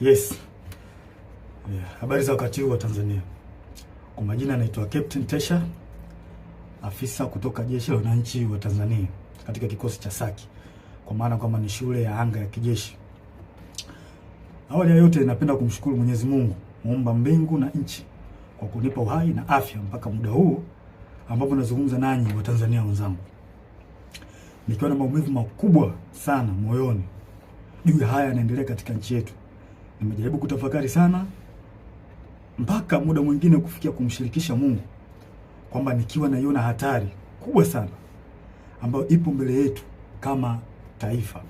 Yes. Habari za wakati huu wa Tanzania. Kwa majina naitwa Captain Tesha, afisa kutoka Jeshi la Wananchi wa Tanzania katika kikosi cha Saki, kwa maana kwamba ni shule ya anga ya kijeshi. Awali ya yote napenda kumshukuru Mwenyezi Mungu, muumba mbingu na nchi, kwa kunipa uhai na afya mpaka muda huu ambapo nazungumza nanyi wa Tanzania wenzangu. Nikiwa na maumivu makubwa sana moyoni juu ya haya yanaendelea katika nchi yetu. Nimejaribu kutafakari sana mpaka muda mwingine kufikia kumshirikisha Mungu kwamba nikiwa naiona hatari kubwa sana ambayo ipo mbele yetu kama taifa.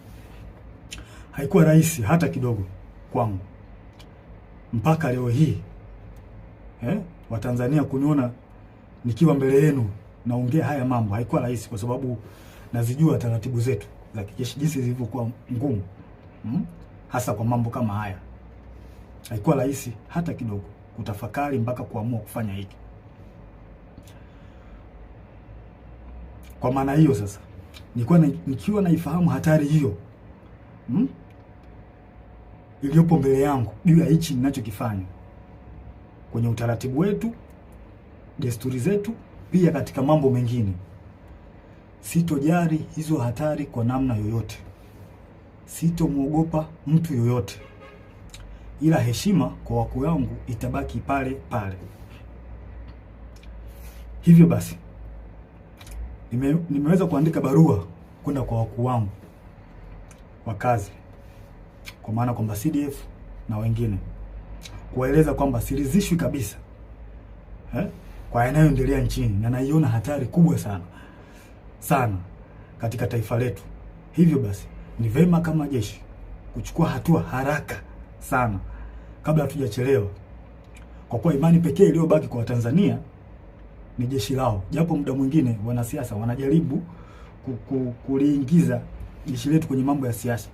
Haikuwa rahisi hata kidogo kwangu mpaka leo hii Watanzania kuniona nikiwa mbele yenu naongea haya mambo. Haikuwa rahisi kwa sababu nazijua taratibu zetu za kijeshi jinsi zilivyokuwa ngumu, hasa kwa mambo kama haya. Haikuwa rahisi hata kidogo kutafakari mpaka kuamua kufanya hiki. Kwa maana hiyo sasa, nikiwa naifahamu hatari hiyo iliyopo mbele yangu juu ya hichi ninachokifanya kwenye utaratibu wetu, desturi zetu, pia katika mambo mengine, sitojali hizo hatari kwa namna yoyote. Sitomwogopa mtu yoyote, ila heshima kwa wakuu wangu itabaki pale pale. Hivyo basi nimeweza kuandika barua kwenda kwa wakuu wangu wa kazi, kwa maana kwamba CDF na wengine, kuwaeleza kwamba siridhishwi kabisa kwa yanayoendelea nchini, na naiona hatari kubwa sana katika taifa letu. Hivyo basi ni vema kama jeshi kuchukua hatua haraka sana kabla hatujachelewa, kwa kuwa imani pekee iliyobaki kwa Tanzania ni jeshi lao. Japo muda mwingine wanasiasa wanajaribu kuliingiza jeshi letu kwenye mambo ya siasa,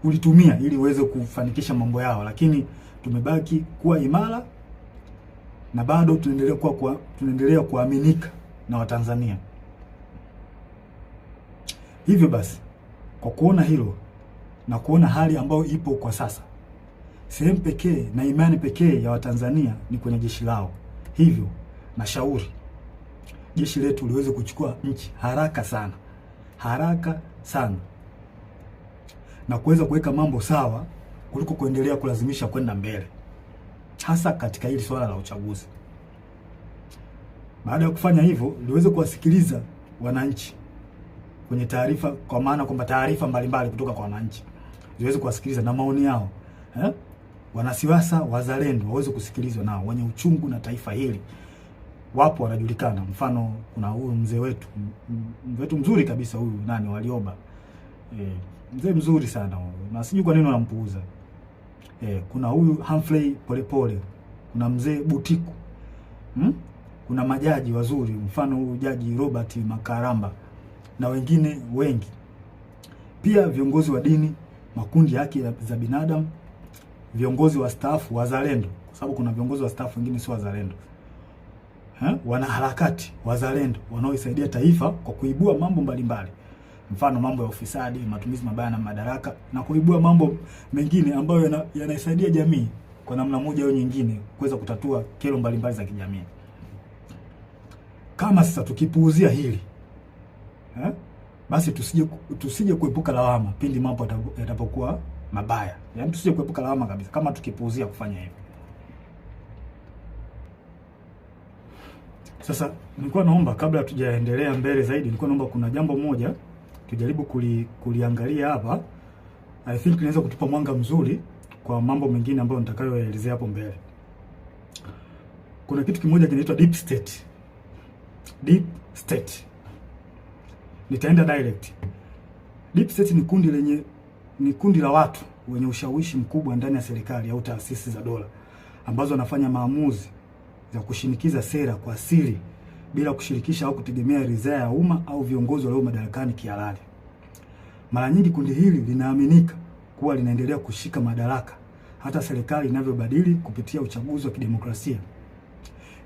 kulitumia ili uweze kufanikisha mambo yao, lakini tumebaki kuwa imara na bado tunaendelea kuaminika na Watanzania. Hivyo basi, kwa kuona hilo na kuona hali ambayo ipo kwa sasa, sehemu pekee na imani pekee ya Watanzania ni kwenye jeshi lao. Hivyo nashauri jeshi letu liweze kuchukua nchi haraka sana na kuweza kuweka mambo sawa kuliko kuendelea kulazimisha kwenda mbele, hasa katika hili swala la uchaguzi. Baada ya kufanya hivyo, liweze kuwasikiliza wananchi kwenye taarifa, kwa maana kwamba taarifa mbalimbali kutoka kwa wananchi ziweze kuwasikiliza na maoni yao. Wanasiasa wazalendo waweze kusikilizwa, nao wenye uchungu na taifa hili wapo, wanajulikana. Mfano, kuna huyu mzee wetu mzuri kabisa, huyu Warioba, mzee mzuri sana huyu, na sijui kwa nini wanampuuza. Kuna huyu Humphrey Polepole, kuna mzee Butiku, kuna majaji wazuri, mfano huyu Jaji Robert Makaramba na wengine wengi. Pia viongozi wa dini, makundi ya haki za binadamu, viongozi wa staff wazalendo, kwa sababu kuna viongozi wa staff wengine sio wazalendo, wanaharakati wazalendo wanaoisaidia taifa kwa kuibua mambo mbalimbali, mfano mambo ya ufisadi, matumizi mabaya na madaraka, na kuibua mambo mengine ambayo yanaisaidia jamii kwa namna moja au nyingine kuweza kutatua kero mbalimbali za kijamii. Kama sasa tukipuuzia hili, basi tusije kuepuka lawama pindi mambo yatapokuwa mabaya. Yaani tusije kuepuka lawama kabisa kama tukipuuzia kufanya hivyo. Sasa nilikuwa naomba, kabla tujaendelea mbele zaidi, nilikuwa naomba kuna jambo moja tujaribu kuliangalia hapa. I think inaweza kutupa mwanga mzuri kwa mambo mengine ambayo nitakayoelezea hapo mbele. Kuna kitu kimoja kinaitwa deep state. Deep state. Nitaenda direct. Deep state ni kundi la watu wenye ushawishi mkubwa ndani ya serikali au taasisi za dola, ambazo wanafanya maamuzi za kushinikiza sera kwa siri bila kushirikisha au kutegemea ridhaa ya umma au viongozi walio madarakani kihalali. Mara nyingi kundi hili linaaminika kuwa linaendelea kushika madaraka hata serikali inavyobadili kupitia uchaguzi wa kidemokrasia.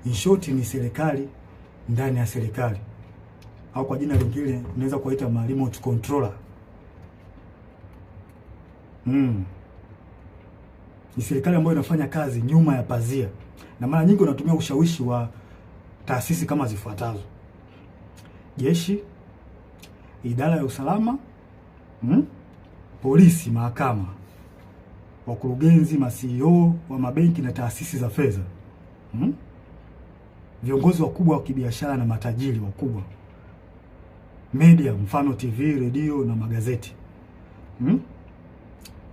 In short, ni serikali ndani ya serikali, au kwa jina lingine unaweza kuita remote controller. Ni serikali ambayo inafanya kazi nyuma ya pazia, na mara nyingi wanatumia ushawishi wa taasisi kama zifuatazo: jeshi, idara ya usalama, polisi, mahakama, wakurugenzi, ma-CEO wa mabenki na taasisi za fedha, viongozi wakubwa wa kibiashara na matajiri wakubwa, media, mfano TV, redio na magazeti,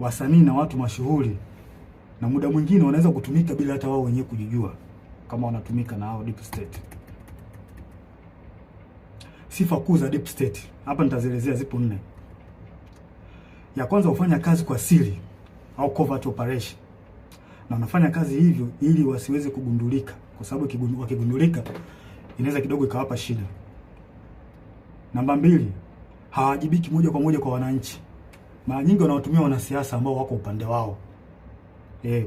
wasanii na watu mashuhuri, na muda mwingine wanaweza kutumika bila hata wao wenyewe kujijua kama wanatumika na hao deep state. Sifa kuu za deep state hapa nitazielezea, zipo 4. Ya kwanza, hufanya kazi kwa siri au covert operation, na wanafanya kazi hivyo ili wasiweze kugundulika, kwa sababu wakigundulika inaweza kidogo ikawapa shida. Namba 2, hawajibiki moja kwa moja kwa wananchi. Mara nyingi wanawatumia wanasiasa ambao wako upande wao.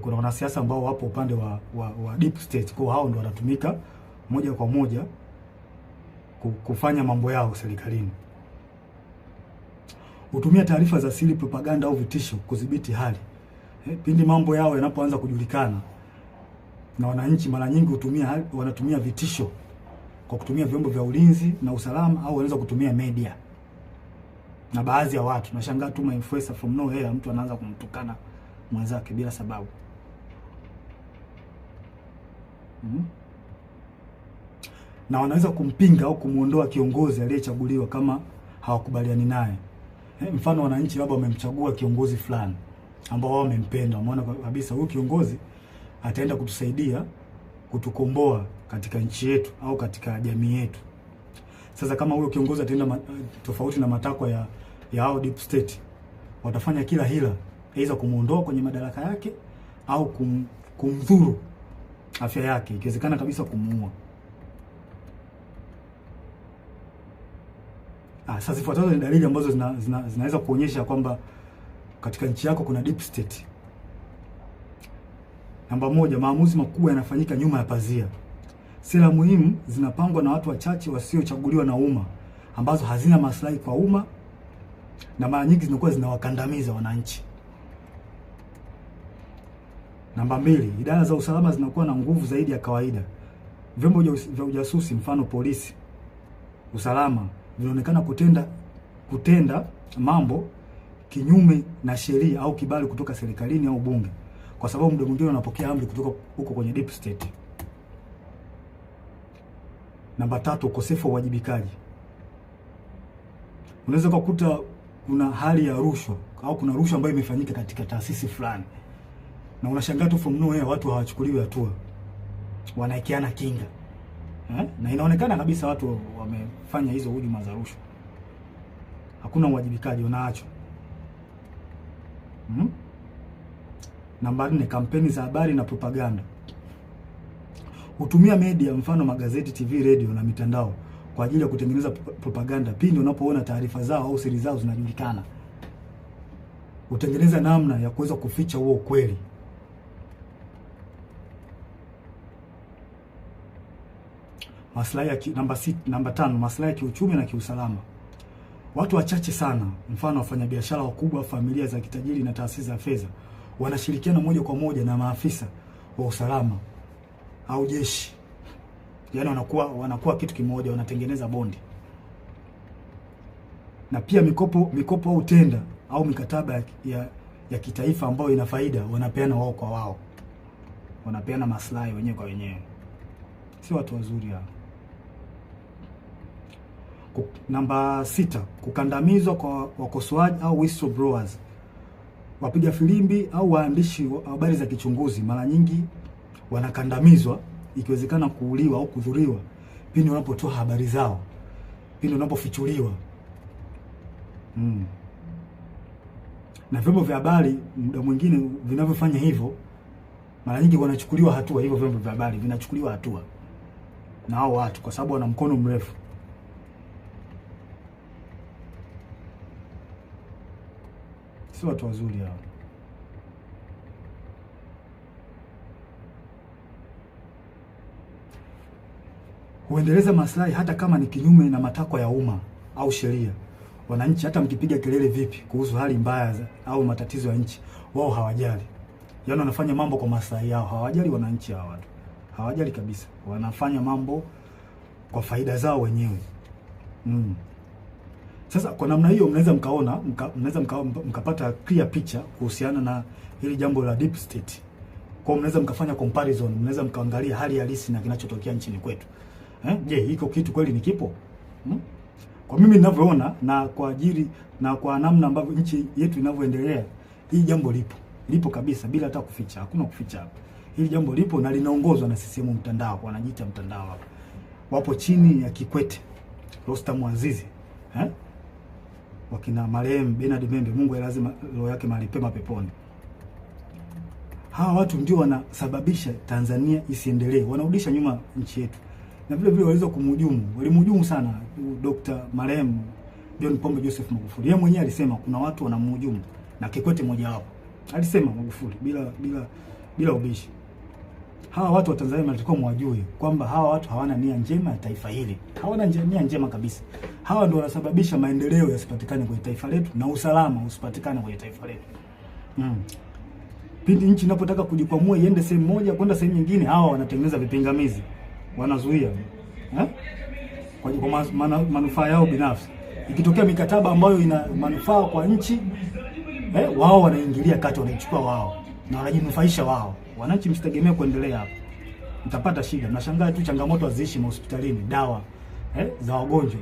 Kuna wanasiasa ambao wapo upande wa deep state, kwa hao ndio wanatumika moja kwa moja kufanya mambo yao serikalini. Hutumia taarifa za siri, propaganda au vitisho kudhibiti hali. Pindi mambo yao yanapoanza kujulikana na wananchi, mara nyingi wanatumia vitisho kwa kutumia vyombo vya ulinzi na usalama, au wanaweza kutumia media na baadhi ya watu. Nashangaa tu influencer from nowhere, mtu anaanza kumtukana mwenzake bila sababu. Na wanaweza kumpinga au kumuondoa kiongozi aliyechaguliwa kama hawakubaliani naye. Mfano, wananchi labda wamemchagua kiongozi fulani ambao wao wamempenda, wameona kabisa huyu kiongozi ataenda kutusaidia kutukomboa katika nchi yetu au katika jamii yetu. Sasa kama huyo kiongozi ataenda tofauti na matakwa ya hao deep state, watafanya kila hila, aidha kumuondoa kwenye madaraka yake au kumdhuru afya yake, ikiwezekana kabisa kumuua. Sasa zifuatazo ni dalili ambazo zinaweza kuonyesha kwamba katika nchi yako kuna deep state. Namba 1, maamuzi makubwa yanafanyika nyuma ya pazia. Sera muhimu zinapangwa na watu wachache wasiochaguliwa na umma, ambazo hazina maslahi kwa umma na mara nyingi zinakuwa zinawakandamiza wananchi. Namba 2, idara za usalama zinakuwa na nguvu zaidi ya kawaida. Vyombo vya ujasusi, mfano polisi, usalama, vinaonekana kutenda mambo kinyume na sheria au kibali kutoka serikalini au bunge, kwa sababu muda mwingine wanapokea amri kutoka huko kwenye deep state. Namba 3, ukosefu wa uwajibikaji. Unaweza kukuta kuna hali ya rushwa au kuna rushwa ambayo imefanyika katika taasisi fulani, na unashangaa tu from nowhere watu hawachukuliwi hatua, wanaekeana kinga. Na inaonekana kabisa watu wamefanya hizo hujuma za rushwa. Hakuna uwajibikaji, unaachwa. Namba 4, kampeni za habari na propaganda. Hutumia media, mfano magazeti, TV, radio na mitandao kwa ajili ya kutengeneza propaganda pindi unapoona taarifa zao au siri zao zinajulikana. Hutengeneza namna ya kuweza kuficha huo ukweli. Namba 5, maslahi ya kiuchumi na kiusalama. Watu wachache sana, mfano wafanyabiashara wakubwa, familia za kitajiri na taasisi za fedha, wanashirikiana moja kwa moja na maafisa wa usalama au jeshi. Yaani wanakuwa kitu kimoja, wanatengeneza bondi. Na pia mikopo au tenda au mikataba ya kitaifa ambayo ina faida, wanapeana wao kwa wao. Wanapeana maslahi wenyewe kwa wenyewe. Si watu wazuri hao. Namba 6, kukandamizwa kwa wakosoaji au whistleblowers. Wapiga filimbi au waandishi wa habari za kichunguzi mara nyingi wanakandamizwa, ikiwezekana kuuliwa au kudhuriwa pindi wanapotoa habari zao, pindi wanapofichuliwa. Na vyombo vya habari muda mwingine vinavyofanya hivyo, mara nyingi wanachukuliwa hatua. Hivyo vyombo vya habari vinachukuliwa hatua na hao watu kwa sababu wana mkono mrefu. Si watu wazuri hao. Huendeleza maslahi hata kama ni kinyume na matakwa ya umma au sheria. wananchi hata mkipiga kelele vipi kuhusu hali mbaya au matatizo ya nchi, wao hawajali. Yaani wanafanya mambo kwa maslahi yao, hawajali wananchi hawa watu. Hawajali kabisa. Wanafanya mambo kwa faida zao wenyewe. Sasa kwa namna hiyo mnaweza mkapata clear picture kuhusiana na hili jambo la deep state. Kwa mnaweza mkafanya comparison, mnaweza mkaangalia hali halisi na kinachotokea nchini kwetu. Je, hiko kitu kweli ni kipo? Kwa mimi ninavyoona na kwa ajili na kwa namna ambavyo nchi yetu inavyoendelea, hii jambo lipo kabisa bila hata kuficha. Hakuna kuficha hapa. Hili jambo lipo na linaongozwa na CCM mtandao, wanajiita mtandao hapa. Wapo chini ya Kikwete, Rostam Azizi, wakina marehemu Bernard Membe, Mungu lazima roho yake mahali pema peponi. Hawa watu ndio wanasababisha Tanzania isiendelee, wanarudisha nyuma nchi yetu. Na vile vile waliweza walimhujumu sana Dr. marehemu John Pombe Joseph Magufuli. Yeye mwenyewe alisema kuna watu wanamhujumu na Kikwete mmoja wapo. Alisema Magufuli bila ubishi. Hawa watu wa Tanzania wanatakiwa mwajue kwamba hawa watu hawana nia njema ya taifa hili. Hawana nia njema kabisa. Hawa ndio wanasababisha maendeleo yasipatikane kwenye taifa letu na usalama usipatikane kwenye taifa letu. Pindi nchi inapotaka kujikwamua iende sehemu moja kwenda sehemu nyingine, hawa wanatengeneza vipingamizi. Wanazuia. Kwa manufaa yao binafsi. Ikitokea mikataba ambayo ina manufaa kwa nchi, wao wanaingilia kati, wanaichukua wao na wanajinufaisha wao. Wananchi msitegemee kuendelea hapo. Mtapata shida. Nashangaa tu changamoto haziishi hospitalini, dawa za wagonjwa.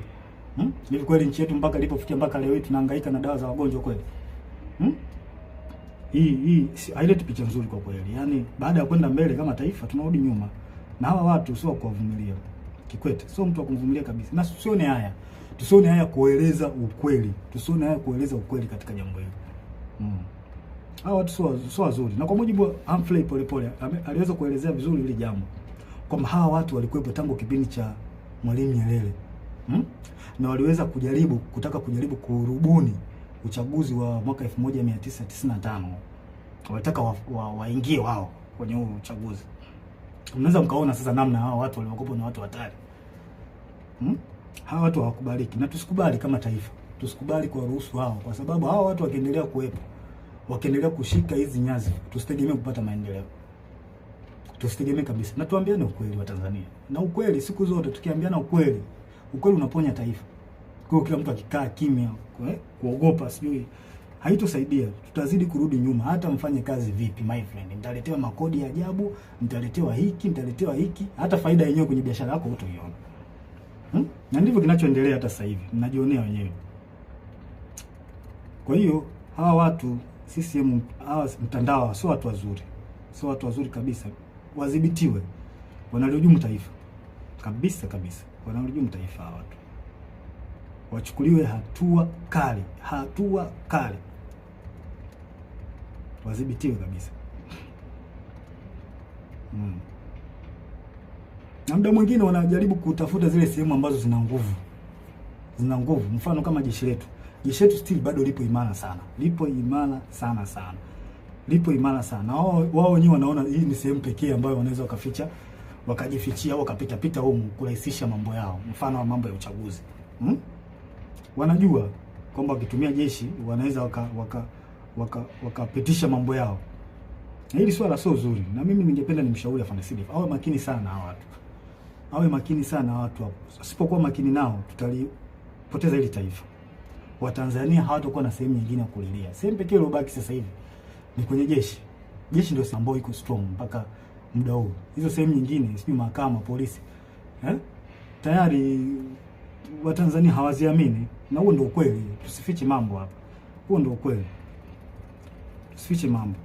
Hivi kweli nchi yetu mpaka ilipofikia mpaka leo hii tunahangaika na dawa za wagonjwa kweli? Hii haileti picha nzuri kwa kweli. Yaani baada ya kwenda mbele kama taifa tunarudi nyuma. Na hawa watu sio kuwavumilia. Kikwete sio mtu wa kuvumilia kabisa. Na tusione haya kueleza ukweli. Tusione haya kueleza ukweli katika jambo hili. Hawa watu sio wazuri. Na kwa mujibu wa Humphrey Polepole aliweza kuelezea vizuri hili jambo. Kwamba hawa watu walikuwepo tangu kipindi cha Mwalimu Nyerere. Na waliweza kutaka kujaribu kurubuni uchaguzi wa mwaka 1995. Walitaka waingie wao kwenye huo uchaguzi. Mnaweza mkaona sasa namna hawa watu waliokopo na watu hatari. Hawa watu hawakubaliki na tusikubali kama taifa. Tusikubali kwa ruhusu hao, kwa sababu hawa watu wakiendelea kuwepo, wakiendelea kushika hizi nyazi, tusitegemee kupata maendeleo. Tusitegemee kabisa. Na tuambiane ukweli wa Tanzania. Na ukweli siku zote tukiambiana ukweli unaponya taifa. Kwa hiyo kila mtu akikaa kimya, kuogopa sijui haitosaidia. Tutazidi kurudi nyuma hata mfanye kazi vipi my friend. Mtaletewa makodi ya ajabu, mtaletewa hiki, hata faida yenyewe kwenye biashara yako hutaiona. Na ndivyo kinachoendelea hata sasa hivi. Mnajionea wenyewe. Kwa hiyo hawa watu CCM hawa mtandao sio watu wazuri. Sio watu wazuri kabisa. Wadhibitiwe. Wanalihujumu taifa. Kabisa. Wanalihujumu taifa hawa watu. Wachukuliwe hatua kali. Wadhibitiwe kabisa. Na muda mwingine wanajaribu kutafuta zile sehemu ambazo zina nguvu. Mfano kama jeshi letu. Jeshi letu still bado lipo imara sana. Lipo imara sana. Wao wenyewe wanaona hii ni sehemu pekee ambayo wanaweza wakajifichia au wakapita huko kurahisisha mambo yao. Mfano wa mambo ya uchaguzi. Wanajua kwamba wakitumia jeshi wanaweza wakapitisha mambo yao. Na hili swala sio zuri. Na mimi ningependa nimshauri afande Sidif awe makini sana hawa watu. Hapo. Asipokuwa makini nao tutalipoteza hili taifa. Watanzania hawatakuwa na sehemu nyingine ya kulilia. Sehemu pekee iliyobaki sasa hivi ni kwenye jeshi. Jeshi ndio sambo iko strong mpaka muda huu. Hizo sehemu nyingine, sijui mahakama, polisi, tayari Watanzania hawaziamini. Na huo ndio ukweli. Tusifiche mambo hapa. Huo ndio ukweli. Tusifiche mambo.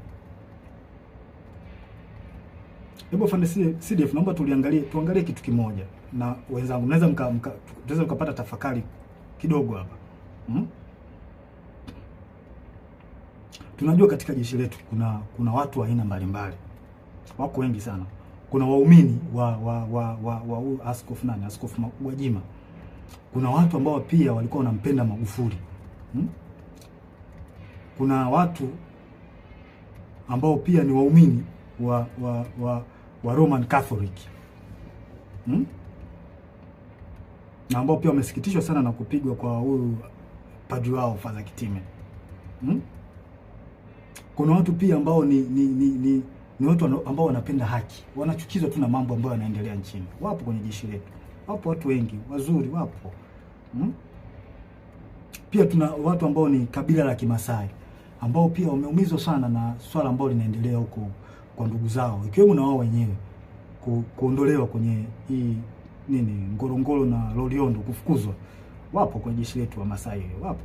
Hebu afande CDF, naomba tuangalie kitu kimoja na wenzangu. Mnaweza tunaweza mkapata tafakari kidogo hapa. Tunajua katika jeshi letu kuna watu wa aina mbalimbali. Wako wengi sana. Kuna waumini wa Askofu Gwajima. Kuna watu ambao pia walikuwa wanampenda Magufuli. Kuna watu ambao pia ni waumini wa Roman Catholic. Na ambao pia wamesikitishwa sana na kupigwa kwa huyu padri wao Father Kitime. Kuna watu pia ambao ni watu ambao wanapenda haki, wanachukizwa tu na mambo ambayo yanaendelea nchini. Wapo kwenye jeshi letu, wapo watu wengi wazuri, wapo. Pia tuna watu ambao ni kabila la Kimasai ambao pia wameumizwa sana na swala ambalo linaendelea huko kwa ndugu zao, ikiwemo na wao wenyewe kuondolewa kwenye hii Ngorongoro na Loliondo, kufukuzwa. Wapo kwenye jeshi letu wa Masai, wapo.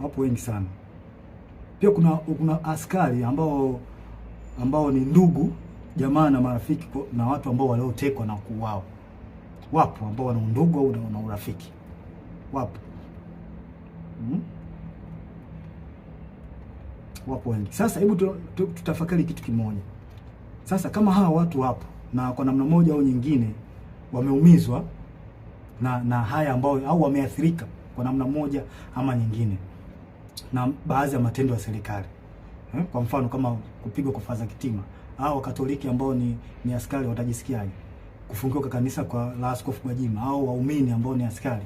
Wapo wengi sana. Pia kuna askari ambao ni ndugu jamaa na marafiki na watu ambao waliotekwa na kuuawa. Wapo ambao wana undugu au na urafiki. Wapo. Wapo wengi. Sasa hebu tutafakari kitu kimoja. Sasa kama hawa watu wapo na kwa namna moja au nyingine wameumizwa na haya ambao au wameathirika kwa namna moja ama nyingine na baadhi ya matendo ya serikali. Kwa mfano kama kupigwa kwa Father Kitime, au Wakatoliki ambao ni askari watajisikiaje? Kufungiwa kwa kanisa kwa la Askofu Gwajima, au waumini ambao ni askari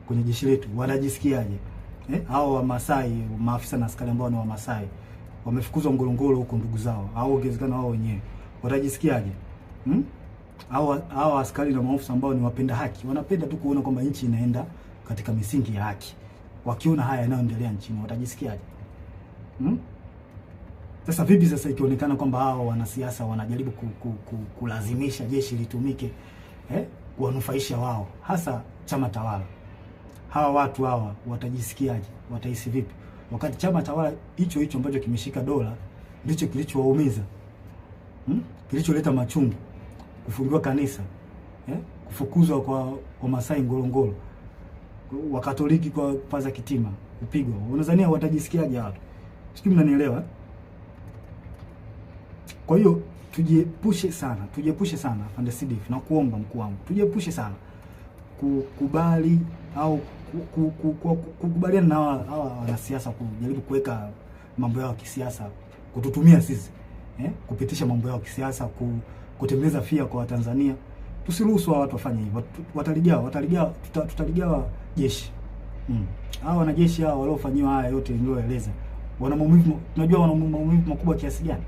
kwenye jeshi letu watajisikiaje? Au Wamasai, maafisa na askari ambao ni Wamasai wamefukuzwa Ngorongoro huko ndugu zao, au ongezekana wao wenyewe watajisikiaje? Au askari na maafisa ambao ni wapenda haki, wanapenda tu kuona kwamba nchi inaenda katika misingi ya haki, wakiona haya yanayoendelea nchini watajisikiaje? Sasa vipi sasa ikionekana kwamba hao wanasiasa wanajaribu kulazimisha jeshi litumike kuwanufaisha wao, hasa chama tawala? Hawa watu hawa watajisikiaje? Watahisi vipi? Wakati chama tawala hicho ambacho kimeshika dola ndicho kilichowaumiza, kilicholeta machungu, kufungiwa kanisa, kufukuzwa kwa Masai Ngorongoro, Wakatoliki kwa Father Kitime kupigwa. Unadhania watajisikiaje watu? Sijui mnanielewa? Kwa hiyo tujiepushe sana Afande Sidif, na kuomba mkuu wangu, tujiepushe sana kukubali au kukubaliana na hawa wanasiasa kujaribu kuweka mambo yao ya kisiasa, kututumia sisi kupitisha mambo yao ya kisiasa, kutengeneza fia kwa Watanzania. Tusiruhusu watu wafanye hivyo. Tutaligawa jeshi. Hao wanajeshi hao waliofanyiwa haya yote nilioeleza, wana maumivu, tunajua wana maumivu makubwa kiasi gani?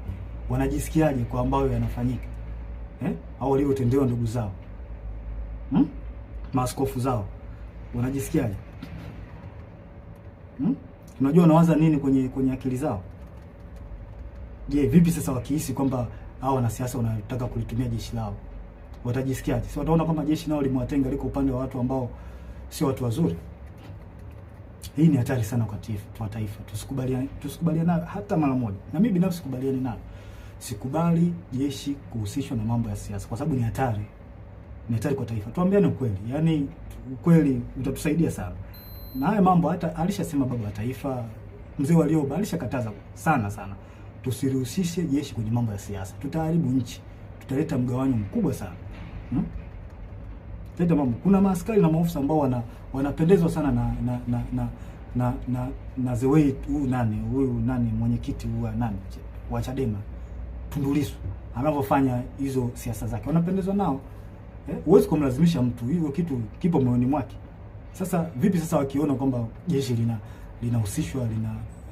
Wanajisikiaje kwa ambayo yanafanyika? Au waliotendewa ndugu zao, maaskofu zao, wanajisikiaje? Tunajua wanawaza nini kwenye akili zao. Je, vipi sasa wakihisi kwamba hao wanasiasa wanataka kulitumia jeshi lao, watajisikiaje? Si wataona kama jeshi nao limewatenga, liko upande wa watu ambao sio watu wazuri? Hii ni hatari sana kwa taifa. Tusikubaliane hata mara moja. Na mimi binafsi sikubaliani nayo. Sikubali jeshi kuhusishwa na mambo ya siasa, kwa sababu ni hatari. Ni hatari kwa taifa. Tuambiane ukweli. Yaani ukweli utatusaidia sana. Na haya mambo hata alishasema baba wa taifa Mzee Warioba, alishakataza sana. Tusirihusishe jeshi kwenye mambo ya siasa. Tutaharibu nchi. Tutaleta mgawanyo mkubwa sana. Teta mambo. Kuna maaskari na maofisa ambao wanapendezwa sana na the way huyu mwenyekiti wa Chadema Tundu Lissu anavyofanya hizo siasa zake, wanapendezwa nao. Huwezi kumlazimisha mtu, hivyo kitu kipo moyoni mwake. Sasa vipi sasa wakiona kwamba jeshi linahusishwa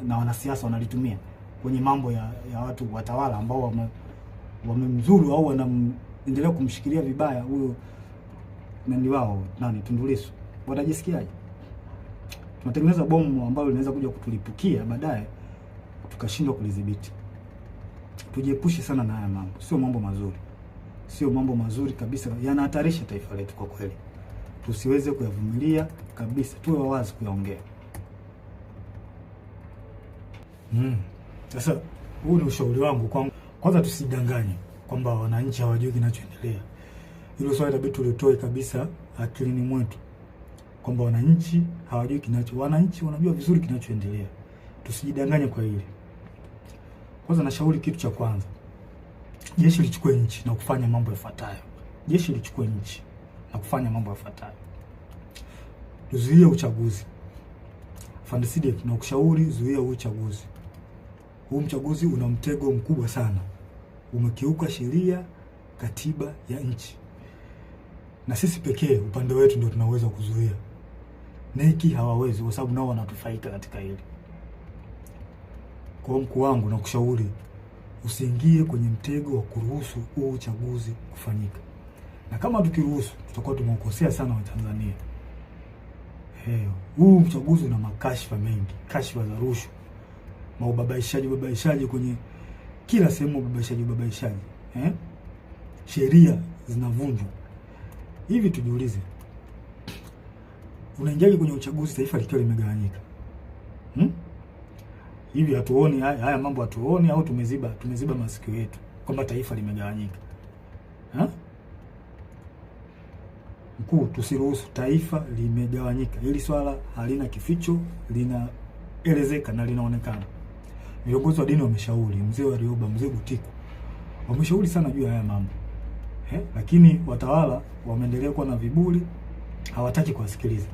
na wanasiasa wanalitumia kwenye mambo ya watu watawala ambao wamemzuru au wanaendelea kumshikilia vibaya huyo wao Tundu Lissu, watajisikiaje? Tunatengeneza bomu ambalo linaweza kuja kutulipukia baadaye tukashindwa kulidhibiti. Tujiepushe sana na haya mambo. Sio mambo mazuri kabisa, yanahatarisha taifa letu kwa kweli. Tusiweze kuyavumilia kabisa, tuwe wazi kuyaongea. Sasa huu ni ushauri wangu kwanza, tusidanganye kwamba wananchi hawajui kinachoendelea. Hilo swali inabidi tulitoe kabisa akilini mwetu kwamba wananchi hawajui wananchi wanajua vizuri kinachoendelea. Tusijidanganye kwa hili. Kwanza nashauri kitu cha kwanza, jeshi lichukue nchi na kufanya mambo yafuatayo. Tuzuie uchaguzi. Afande Sidif, na kushauri zuia uchaguzi. Huu uchaguzi una mtego mkubwa sana. Umekiuka sheria, katiba ya nchi. na sisi pekee upande wetu ndio tunaweza kuzuia. Neki hawawezi, kwa sababu nao wanatufaika katika hili. Kwa mkuu wangu na kushauri usiingie kwenye mtego wa kuruhusu huu uchaguzi kufanyika. Na kama tukiruhusu, tutakuwa tumekosea sana Watanzania. Huu uchaguzi una makashfa mengi, kashfa za rushwa, ubabaishaji kwenye kila sehemu, ubabaishaji. Sheria zinavunjwa. Hivi tujiulize, unaingiaje kwenye uchaguzi taifa likiwa limegawanyika? Hivi hatuoni haya mambo, hatuoni au tumeziba masikio yetu kwamba taifa limegawanyika? Mkuu, tusiruhusu taifa limegawanyika. Hili swala halina kificho, linaelezeka na linaonekana. Viongozi wa dini wameshauri, mzee Warioba, mzee Butiku, wameshauri sana juu ya haya mambo. Lakini watawala wameendelea kuwa na viburi, hawataki kuwasikiliza.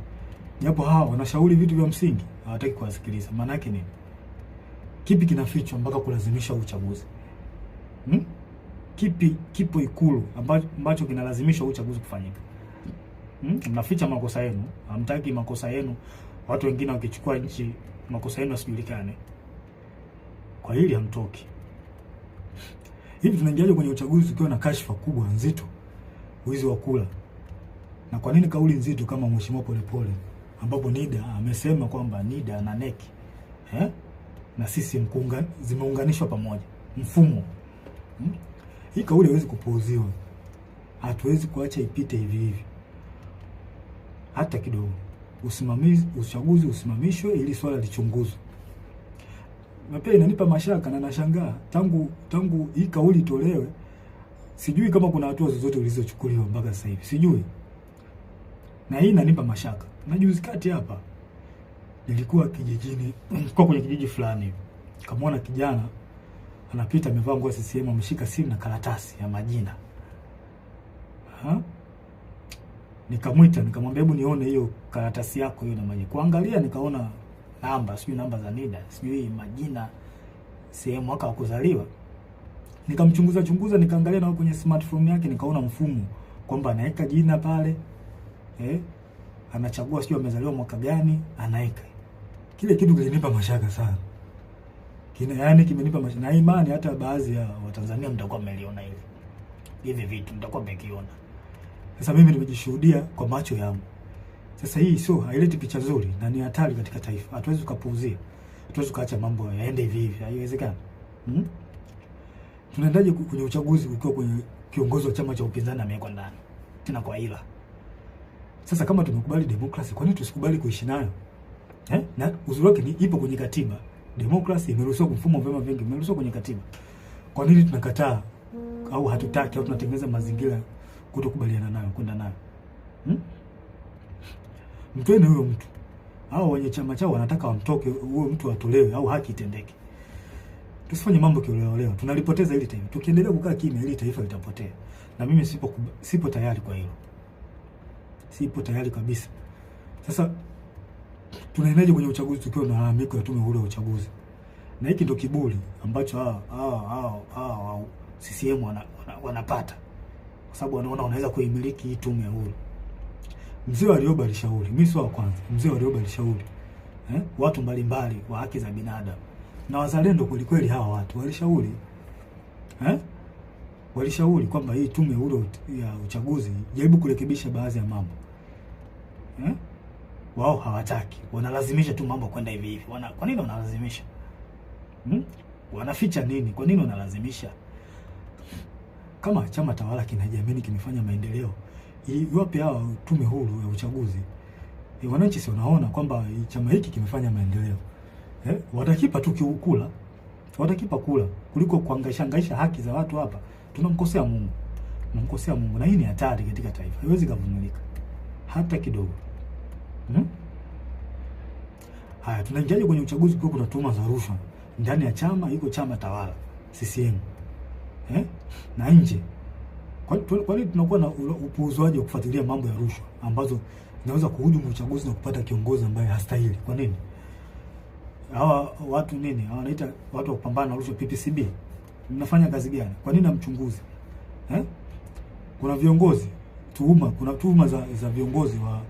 Japo hawa wanashauri vitu vya msingi, hawataki kuwasikiliza. Maana yake nini? Kipi kinafichwa mpaka kulazimisha uchaguzi? Kipi kipo Ikulu ambacho kinalazimisha uchaguzi kufanyika? Mnaficha makosa yenu, hamtaki makosa yenu watu wengine wakichukua nchi makosa yenu yasijulikane. Kwa hili hamtoki. Hivi tunaingiaje kwenye uchaguzi ukiwa na kashfa kubwa nzito, wizi wa kula? Na kwa nini kauli nzito kama Mheshimiwa Polepole, ambapo NIDA amesema kwamba NIDA na NEC na sisi zimeunganishwa pamoja mfumo? Hii kauli haiwezi kupuuziwa. Hatuwezi kuacha ipite hivi hivi hata kidogo. Uchaguzi usimamishwe ili swala lichunguzwe. Na pia inanipa mashaka na nashangaa tangu hii kauli tolewe, sijui kama kuna hatua zozote zilizochukuliwa mpaka sasa hivi. Sijui. Na hii inanipa mashaka. Na juzi kati hapa nilikuwa kijijini, kwa kwenye kijiji fulani. Kamwona kijana anapita amevaa nguo ya CCM, ameshika simu na karatasi ya majina. Nikamwita, nikamwambia hebu nione hiyo karatasi yako hiyo na majina. Kuangalia nikaona namba, sijui namba za NIDA, sijui majina, sehemu, mwaka wa kuzaliwa. Nikamchunguza, nikaangalia na kwenye smartphone yake nikaona mfumo kwamba anaweka jina pale. Anachagua sijui amezaliwa mwaka gani, anaweka. Kile kitu kilinipa mashaka sana. Kimenipa mashaka. Na imani hata baadhi ya Watanzania mtakuwa mmeliona hivi vitu, mtakuwa mmekiona. Sasa mimi nimejishuhudia kwa macho yangu. Sasa hii sio, haileti picha nzuri na ni hatari katika taifa. Hatuwezi kupuuzia. Hatuwezi kuacha mambo yaende hivi hivi. Haiwezekani. Tunaendaje kwenye uchaguzi ukiwa kwenye kiongozi wa chama cha upinzani amewekwa ndani? Tena kwa hila. Sasa kama tumekubali demokrasi, kwa nini tusikubali kuishi nayo? Na uzuri wake ni ipo kwenye katiba. Demokrasi imeruhusiwa, mfumo wa vyama vingi imeruhusiwa kwenye katiba. Kwa nini tunakataa au hatutaki au tunatengeneza mazingira kutokubaliana nayo, kwenda nayo? Mtweni huyo mtu. Hao wenye chama chao wanataka wamtoke, huyo mtu atolewe au haki itendeke. Tusifanye mambo kioleo. Tunalipoteza hili taifa. Tukiendelea kukaa kimya, hili taifa litapotea. Na mimi sipo tayari kwa hilo. Sipo tayari kabisa. Sasa tunaendaje kwenye uchaguzi tukiwa na malalamiko ya tume huru ya uchaguzi? Na hiki ndio kiburi ambacho CCM wanapata. Kwa sababu wanaona wanaweza kuimiliki hii tume huru. Mzee Warioba alishauri, mimi sio wa kwanza. Mzee Warioba alishauri watu mbalimbali wa haki za binadamu na wazalendo kweli hawa watu walishauri walishauri kwamba hii tume huru ya uchaguzi jaribu kurekebisha baadhi ya mambo. Wao hawataki, wanalazimisha tu mambo kwenda hivi hivi. Kwa nini wanalazimisha? Wanaficha nini? Kwa nini wanalazimisha? Kama chama tawala kinajiamini kimefanya maendeleo, iwape hao tume huru ya uchaguzi. Wananchi si wanaona kwamba chama hiki kimefanya maendeleo. Watakipa tu kula. Watakipa kula kuliko kuhangaisha haki za watu hapa. Tunamkosea Mungu. Tunamkosea Mungu, na hii ni hatari katika taifa. Haiwezi kuvumilika hata kidogo. Haya, tunaingiaje kwenye uchaguzi kwa kuna tuhuma za rushwa ndani ya chama, iko chama tawala CCM na nje? Kwa nini tunakuwa na upuuzwaji wa kufuatilia mambo ya rushwa ambazo zinaweza kuhujumu uchaguzi na kupata kiongozi ambaye hastahili? Kwa nini? Hawa watu nini? Hawa wanaita watu wa kupambana na rushwa, PPCB. Mnafanya kazi gani? Kwa nini namchunguzi? Kuna viongozi kuna tuhuma za viongozi wa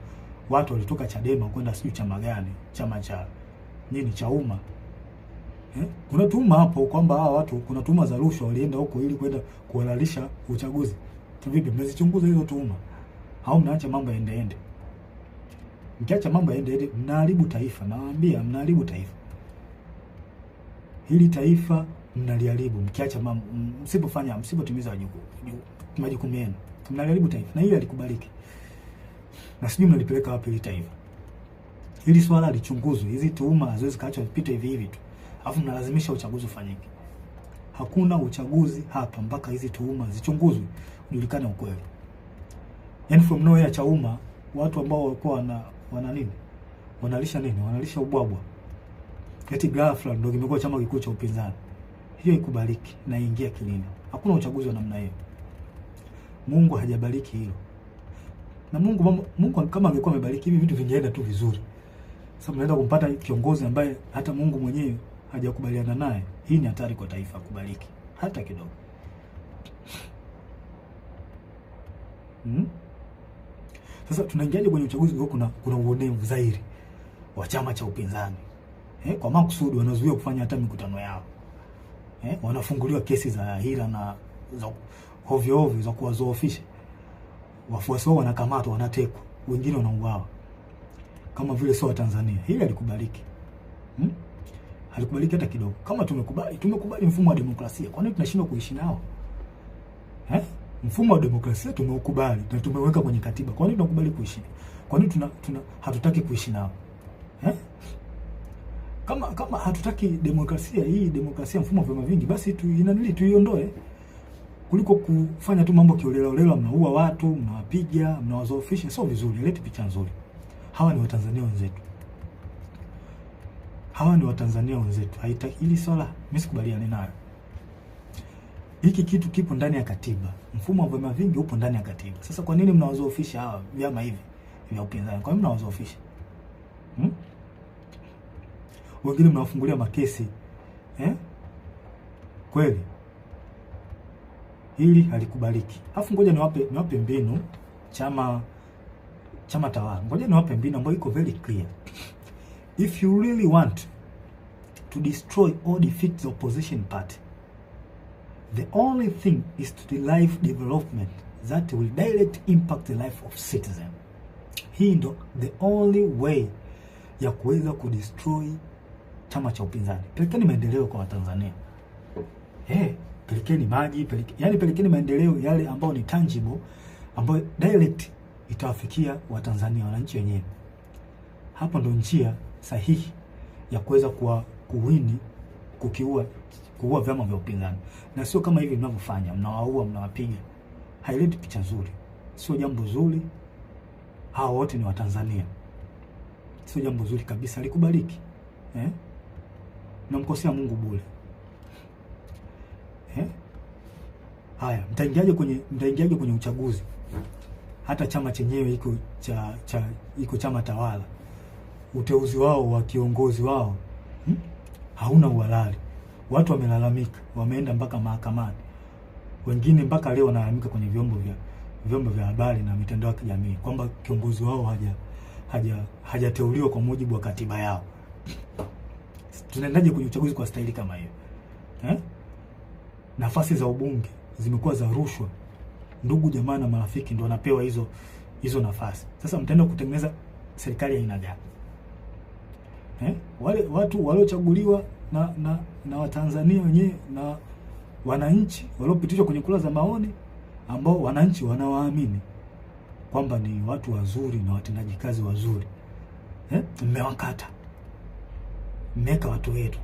watu walitoka Chadema kwenda sijui chama gani, chama cha nini cha umma. Kuna tuhuma hapo kwamba hawa watu, kuna tuhuma za rushwa, walienda huko ili kwenda kuhalalisha uchaguzi. Vipi, mmezichunguza hizo tuhuma au mnaacha mambo yaende? Mkiacha mambo yaende, mnaharibu taifa. Nawaambia, mnaharibu taifa. Hili taifa mnaliharibu mkiacha mambo, msipotimiza majukumu yenu. Mnaliharibu taifa, na hili alikubaliki. Na sijui mnalipeleka wapi hili taifa. Hili swala lichunguzwe. Hizi tuhuma haziwezi kaachwa zipite hivi hivi tu. Alafu mnalazimisha uchaguzi ufanyike. Hakuna uchaguzi hapa mpaka hizi tuhuma zichunguzwe, ujulikane ukweli. Yaani from nowhere Chauma, watu ambao walikuwa wana nini? Wanalisha nini? Wanalisha ubwabwa. Eti ghafla ndio kimekuwa chama kikuu cha upinzani. Hiyo ikubaliki na ingia kilini. Hakuna uchaguzi wa namna hiyo. Mungu hajabariki hilo. Na Mungu kama angekuwa amebariki hivi vitu vingeenda tu vizuri. Sasa mnaenda kumpata kiongozi ambaye hata Mungu mwenyewe hajakubaliana naye. Hii ni hatari kwa taifa kubariki hata kidogo. Sasa tunaingiaje kwenye uchaguzi kwa kuna uonevu zaidi wa chama cha upinzani? Kwa makusudi wanazuia kufanya hata mikutano yao. Wanafunguliwa kesi za hila na za ovyo za kuwazoofisha. Wafuasi wao wanakamatwa, wanatekwa, wengine wanauawa. Kama vile sio Tanzania. Hili halikubaliki. Halikubaliki hata kidogo. Kama tumekubali mfumo wa demokrasia, kwa nini tunashindwa kuishi nao? Mfumo wa demokrasia tumeukubali na tumeweka kwenye katiba. Kwa nini tunakubali kuishi? Kwa nini hatutaki kuishi nao? Kama hatutaki demokrasia, hii demokrasia mfumo wa vyama vingi, basi tuiondoe. Kuliko kufanya tu mambo kiolela, mnaua watu, mnawapiga, mnawazoofisha, sio vizuri, leti picha nzuri. Hawa ni Watanzania wenzetu. Haitaki hili swala, mimi sikubaliani nayo. Hiki kitu kipo ndani ya katiba. Mfumo wa vyama vingi upo ndani ya katiba. Sasa kwa nini mnawazoofisha hawa vyama hivi vya upinzani? Kwa nini mnawazoofisha? Wengine mnawafungulia makesi. Kweli hili halikubaliki. Alafu ngoja niwape mbinu chama tawala. Ngoja niwape mbinu ambayo iko very clear. If you really want to destroy or defeat the opposition party, the only thing is to derive development that will directly impact the life of citizen. Hii ndo the only way ya kuweza kudestroy chama cha upinzani. Pelekeni maendeleo kwa Watanzania. Pelekeni maji, pelekeni maendeleo yale ambayo ni tangible, ambayo direct itawafikia Watanzania, wananchi wenyewe. Hapo ndo njia sahihi ya kuweza kuua vyama vya upinzani. Na sio kama hivi mnavyofanya, mnawaua, mnawapiga. Haileti picha nzuri. Sio jambo zuri. Hao wote ni Watanzania. Sio jambo zuri kabisa, likubaliki. Mnamkosea Mungu bure. Haya, mtaingiaje kwenye uchaguzi? Hata chama chenyewe iko chama tawala. Uteuzi wao wa kiongozi wao hauna uhalali. Watu wamelalamika, wameenda mpaka mahakamani. Wengine mpaka leo wanalalamika kwenye vyombo vya habari na mitandao ya kijamii kwamba kiongozi wao hajateuliwa kwa mujibu wa katiba yao. Tunaendaje kwenye uchaguzi kwa staili kama hiyo? Nafasi za ubunge zimekuwa za rushwa. Ndugu jamaa na marafiki ndio wanapewa hizo nafasi. Sasa mtaenda kutengeneza serikali ya aina gani? Wale watu waliochaguliwa na Watanzania wenyewe na wananchi waliopitishwa kwenye kura za maoni, ambao wananchi wanawaamini kwamba ni watu wazuri na watendaji kazi wazuri, mmewakata, mmeka watu wetu.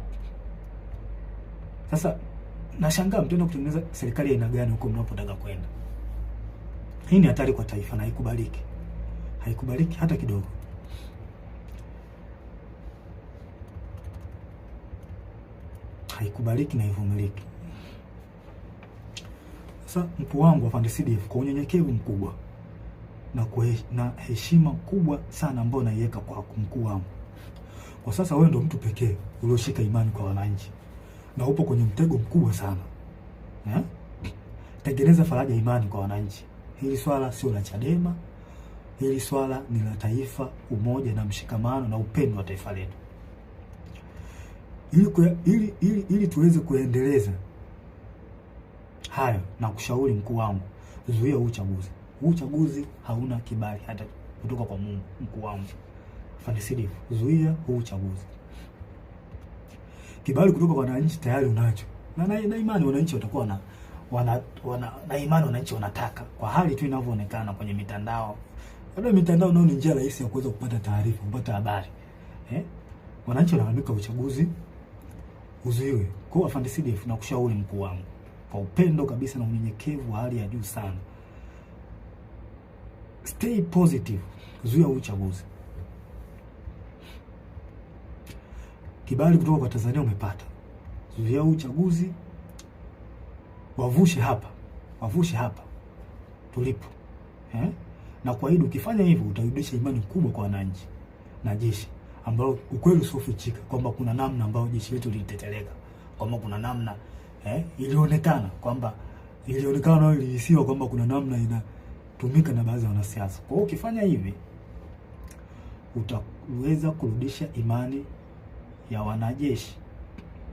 Sasa nashangaa mtaenda kutengeneza serikali ya aina gani huko mnapotaka kwenda? Hii ni hatari kwa taifa na haikubaliki. Haikubaliki hata kidogo. Haikubaliki na haivumiliki. Sasa mkuu wangu wa CDF, kwa unyenyekevu mkubwa na heshima kubwa sana ambayo naiweka kwa mkuu wangu, kwa sasa wewe ndio mtu pekee ulioshika imani kwa wananchi na upo kwenye mtego mkubwa sana. Tengeneza faraja imani kwa wananchi. Hili swala sio la Chadema. Hili swala ni la taifa, umoja na mshikamano na upendo wa taifa letu. Ili tuweze kuendeleza hayo, na kushauri mkuu wangu, zuia uchaguzi. Uchaguzi hauna kibali hata kutoka kwa Mungu. Mkuu wangu Afande Sidifu, zuia uchaguzi. Kibali kutoka kwa wananchi tayari unacho, na imani wananchi watakuwa na imani wananchi wanataka, kwa hali tu inavyoonekana kwenye mitandao. Labda mitandao nao ni njia rahisi ya kuweza kupata taarifa, kupata habari. Wananchi wanaandika uchaguzi uzuiwe. Kwa hiyo Afande Sidifu, na kushauri mkuu wangu kwa upendo kabisa na unyenyekevu wa hali ya juu sana, stay positive, zuia uchaguzi. Kibali kutoka kwa Tanzania umepata, zuia uchaguzi, wavushe hapa tulipo. Na kwa hiyo ukifanya hivyo utarudisha imani kubwa kwa wananchi na jeshi, ambao ukweli usiofichika kwamba kuna namna ambayo jeshi letu liliteteleka, kwamba kuna namna ilionekana na ilihisiwa kwamba kuna namna inatumika na baadhi ya wanasiasa. Kwa hiyo ukifanya hivi utaweza kurudisha imani ya wanajeshi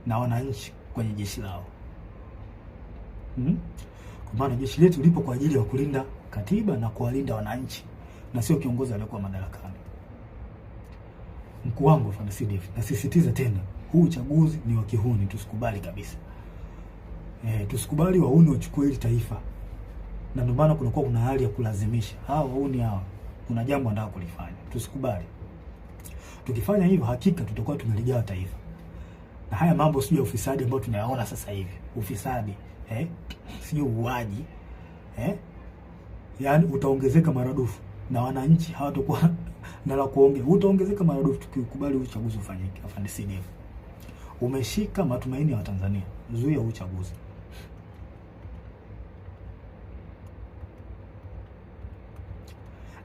na wananchi kwenye jeshi lao. Kwa maana jeshi letu lipo kwa ajili ya kulinda katiba na kuwalinda wananchi, na sio kiongozi aliyekuwa madarakani. Mkuu wangu Afande Sidifu, nasisitiza tena, huu uchaguzi ni wa kihuni, tusikubali kabisa. Tusikubali wauni wachukue hili taifa. Na ndio maana kuna hali ya kulazimisha. Wauni kuna jambo wanataka kulifanya. Tusikubali. Tukifanya hivyo hakika tutakuwa tumeligawa taifa. Na haya mambo sio ya ufisadi ambao tunayaona sasa hivi. Ufisadi, sio uaji, yaani utaongezeka maradufu, na wananchi hawatakuwa na la kuongea. Utaongezeka maradufu tukikubali uchaguzi ufanyike. Afande Sidifu, umeshika matumaini ya Watanzania, zuia uchaguzi.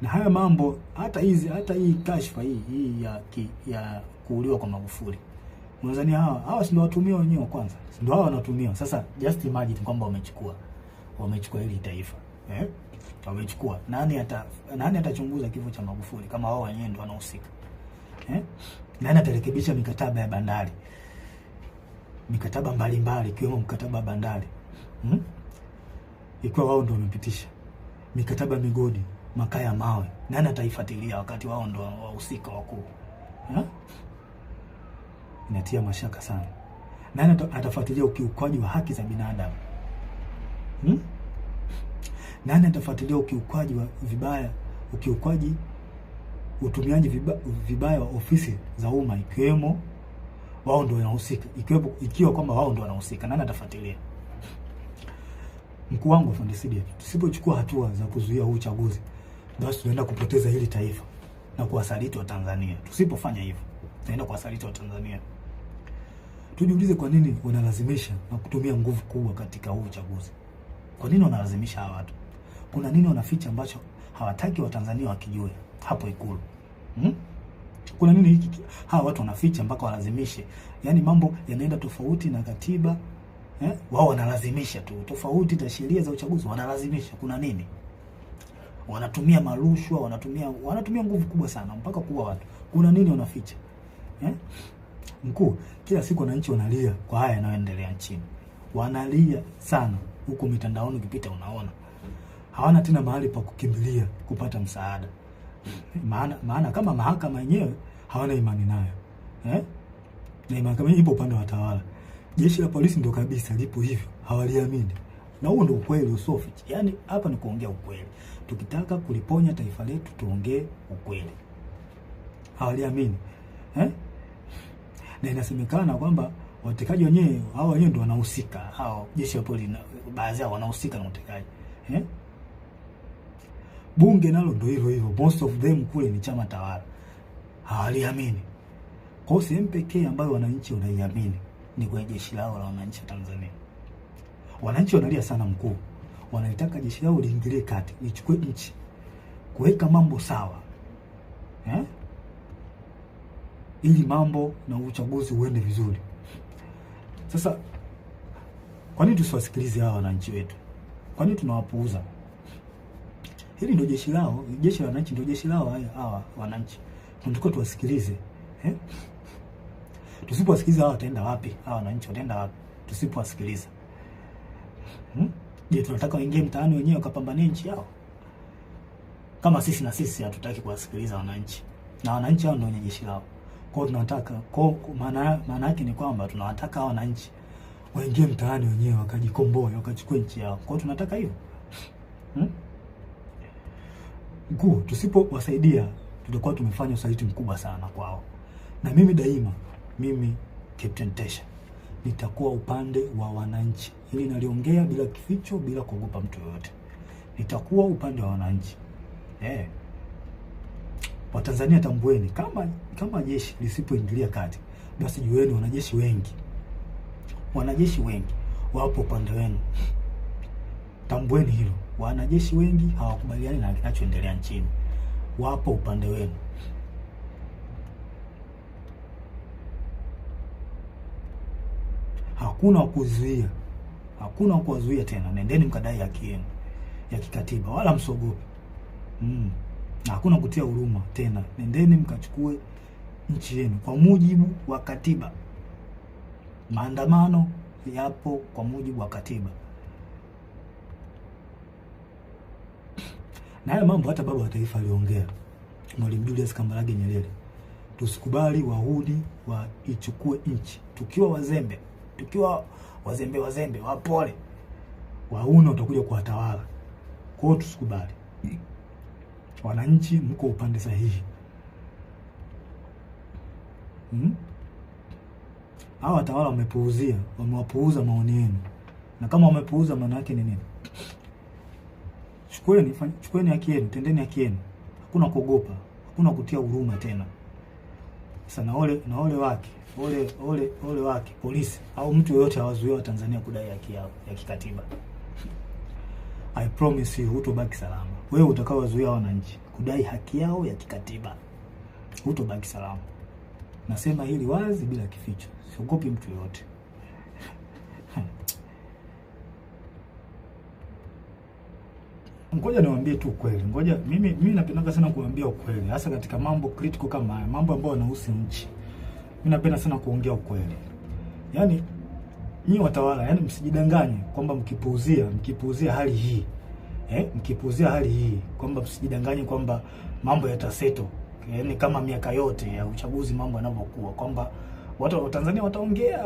Na haya mambo, hata hii kashfa hii ya kuuliwa kwa Magufuli, Tanzania hawa si watumia wenyewe kwanza, ndio hawa wanatumia. Sasa just imagine kwamba wamechukua hili taifa, wamechukua. Nani atachunguza kifo cha Magufuli kama wao wenyewe ndio wanahusika? Nani atarekebisha mikataba ya bandari, mikataba mbalimbali ikiwemo mkataba wa bandari, ikiwa wao ndio wamepitisha mikataba migodi, makaa ya mawe? Nani ataifuatilia wakati wao ndio wahusika wakuu? Inatia mashaka sana. Nani atafuatilia ukiukwaji wa haki za binadamu? Nani atafuatilia ukiukwaji wa utumiaji vibaya wa ofisi za umma, ikiwemo wao ndio wanahusika, ikiwa kwamba wao ndio wanahusika? Nani atafuatilia? Mkuu wangu Afande Sidifu, tusipochukua hatua za kuzuia huu uchaguzi, basi tunaenda kupoteza hili taifa na kuwasaliti wa Tanzania. Tusipofanya hivyo, tunaenda kuwasaliti wa Tanzania. Tujiulize, kwa nini wanalazimisha na kutumia nguvu kubwa katika huu uchaguzi? Kwa nini wanalazimisha hawa watu? Kuna nini wanaficha ambacho hawataki Watanzania wakijue hapo Ikulu? Kuna nini hiki hawa watu wanaficha mpaka walazimishe? Yaani mambo yanaenda tofauti na katiba, wao wanalazimisha tu, tofauti na sheria za uchaguzi wanalazimisha. Kuna nini? Wanatumia marushwa, wanatumia nguvu kubwa sana mpaka kuua watu. Kuna nini wanaficha? Mkuu, kila siku wananchi wanalia kwa haya yanayoendelea nchini. Wanalia sana huko mitandaoni, ukipita unaona. Hawana tena mahali pa kukimbilia kupata msaada. Maana kama mahakama yenyewe hawana imani nayo. Na mahakama ipo upande wa tawala. Jeshi la polisi ndio kabisa lipo hivyo, hawaliamini. Na huo ndio ukweli usofichi. Yaani hapa ni kuongea ukweli. Tukitaka kuliponya taifa letu tuongee ukweli. Hawaliamini. Na inasemekana kwamba watekaji wenyewe hao wenyewe ndio wanahusika. Hao jeshi la polisi baadhi yao wanahusika na utekaji. Bunge nalo ndio hivyo. Most of them kule ni chama tawala. Hawaliamini. Kwa sehemu pekee ambayo wananchi wanaiamini ni kwa jeshi lao la wananchi wa Tanzania. Wananchi wanalia sana mkuu. Wanataka jeshi lao liingilie kati, lichukue nchi, kuweka mambo sawa. Ili mambo na uchaguzi uende vizuri. Sasa kwa nini tusiwasikilize hawa wananchi wetu? Kwa nini tunawapuuza? Hili ndio jeshi lao, jeshi la wananchi ndio jeshi lao hawa wananchi. Tunataka tuwasikilize. Tusipowasikiliza hawa wataenda wapi? Hawa wananchi wataenda wapi tusipowasikiliza? Je, tunataka waingie mtaani wenyewe wakapambanie nchi yao? Kama sisi hatutaki kuwasikiliza wananchi. Na wananchi hao ndio wenye jeshi lao. Kwa hiyo tunataka maana yake ni kwamba tunawataka hao wananchi waingie mtaani wenyewe wakajikomboe, wakachukue nchi yao. Kwa hiyo tunataka hivyo. Mkuu, tusipowasaidia tutakuwa tumefanya usaliti mkubwa sana kwao. Na mimi daima, mimi Captain Tesha nitakuwa upande wa wananchi. Hili naliongea bila kificho, bila kuogopa mtu yoyote. Nitakuwa upande wa wananchi. Watanzania tambueni, kama jeshi lisipoingilia kati, basi jueni wanajeshi wengi wapo upande wenu. Tambueni hilo. Wanajeshi wengi hawakubaliani na kinachoendelea nchini. Wapo upande wenu. Hakuna kuzuia. Hakuna kuwazuia tena. Nendeni mkadai haki yenu ya kikatiba, wala msogope. Na hakuna kutia huruma tena. Nendeni mkachukue nchi yenu kwa mujibu wa katiba. Maandamano yapo kwa mujibu wa katiba. Na haya mambo hata baba wa taifa aliongea, Mwalimu Julius Kambarage Nyerere. Tusikubali wahudi waichukue nchi. Tukiwa wazembe, wapole, wahuni watakuja kuwatawala. Kwa hiyo tusikubali. Wananchi mko upande sahihi. Hawa watawala wamewapuuza maoni yenu. Na kama wamepuuza, maana yake ni nini? Chukueni haki yenu, tendeni haki yenu. Hakuna kuogopa, hakuna kutia huruma tena. Sasa na ole wake polisi au mtu yoyote hawazuia Tanzania kudai haki yao ya kikatiba. I promise you hutobaki salama. Wewe utakaowazuia wananchi kudai haki yao ya kikatiba, hutobaki salama. Nasema hili wazi bila kificho. Siogopi mtu yoyote. Ngoja niwaambie tu ukweli. Mimi napenda sana kuambia ukweli, hasa katika mambo critical kama haya, mambo ambayo yanahusu nchi. Mimi napenda sana kuongea ukweli. Yaani nyinyi watawala, msijidanganye kwamba mkipuuzia hali hii. Mkipuuzia hali hii kwamba msijidanganye kwamba mambo yataseto. Kama miaka yote ya uchaguzi mambo yanavyokuwa, kwamba watu wa Tanzania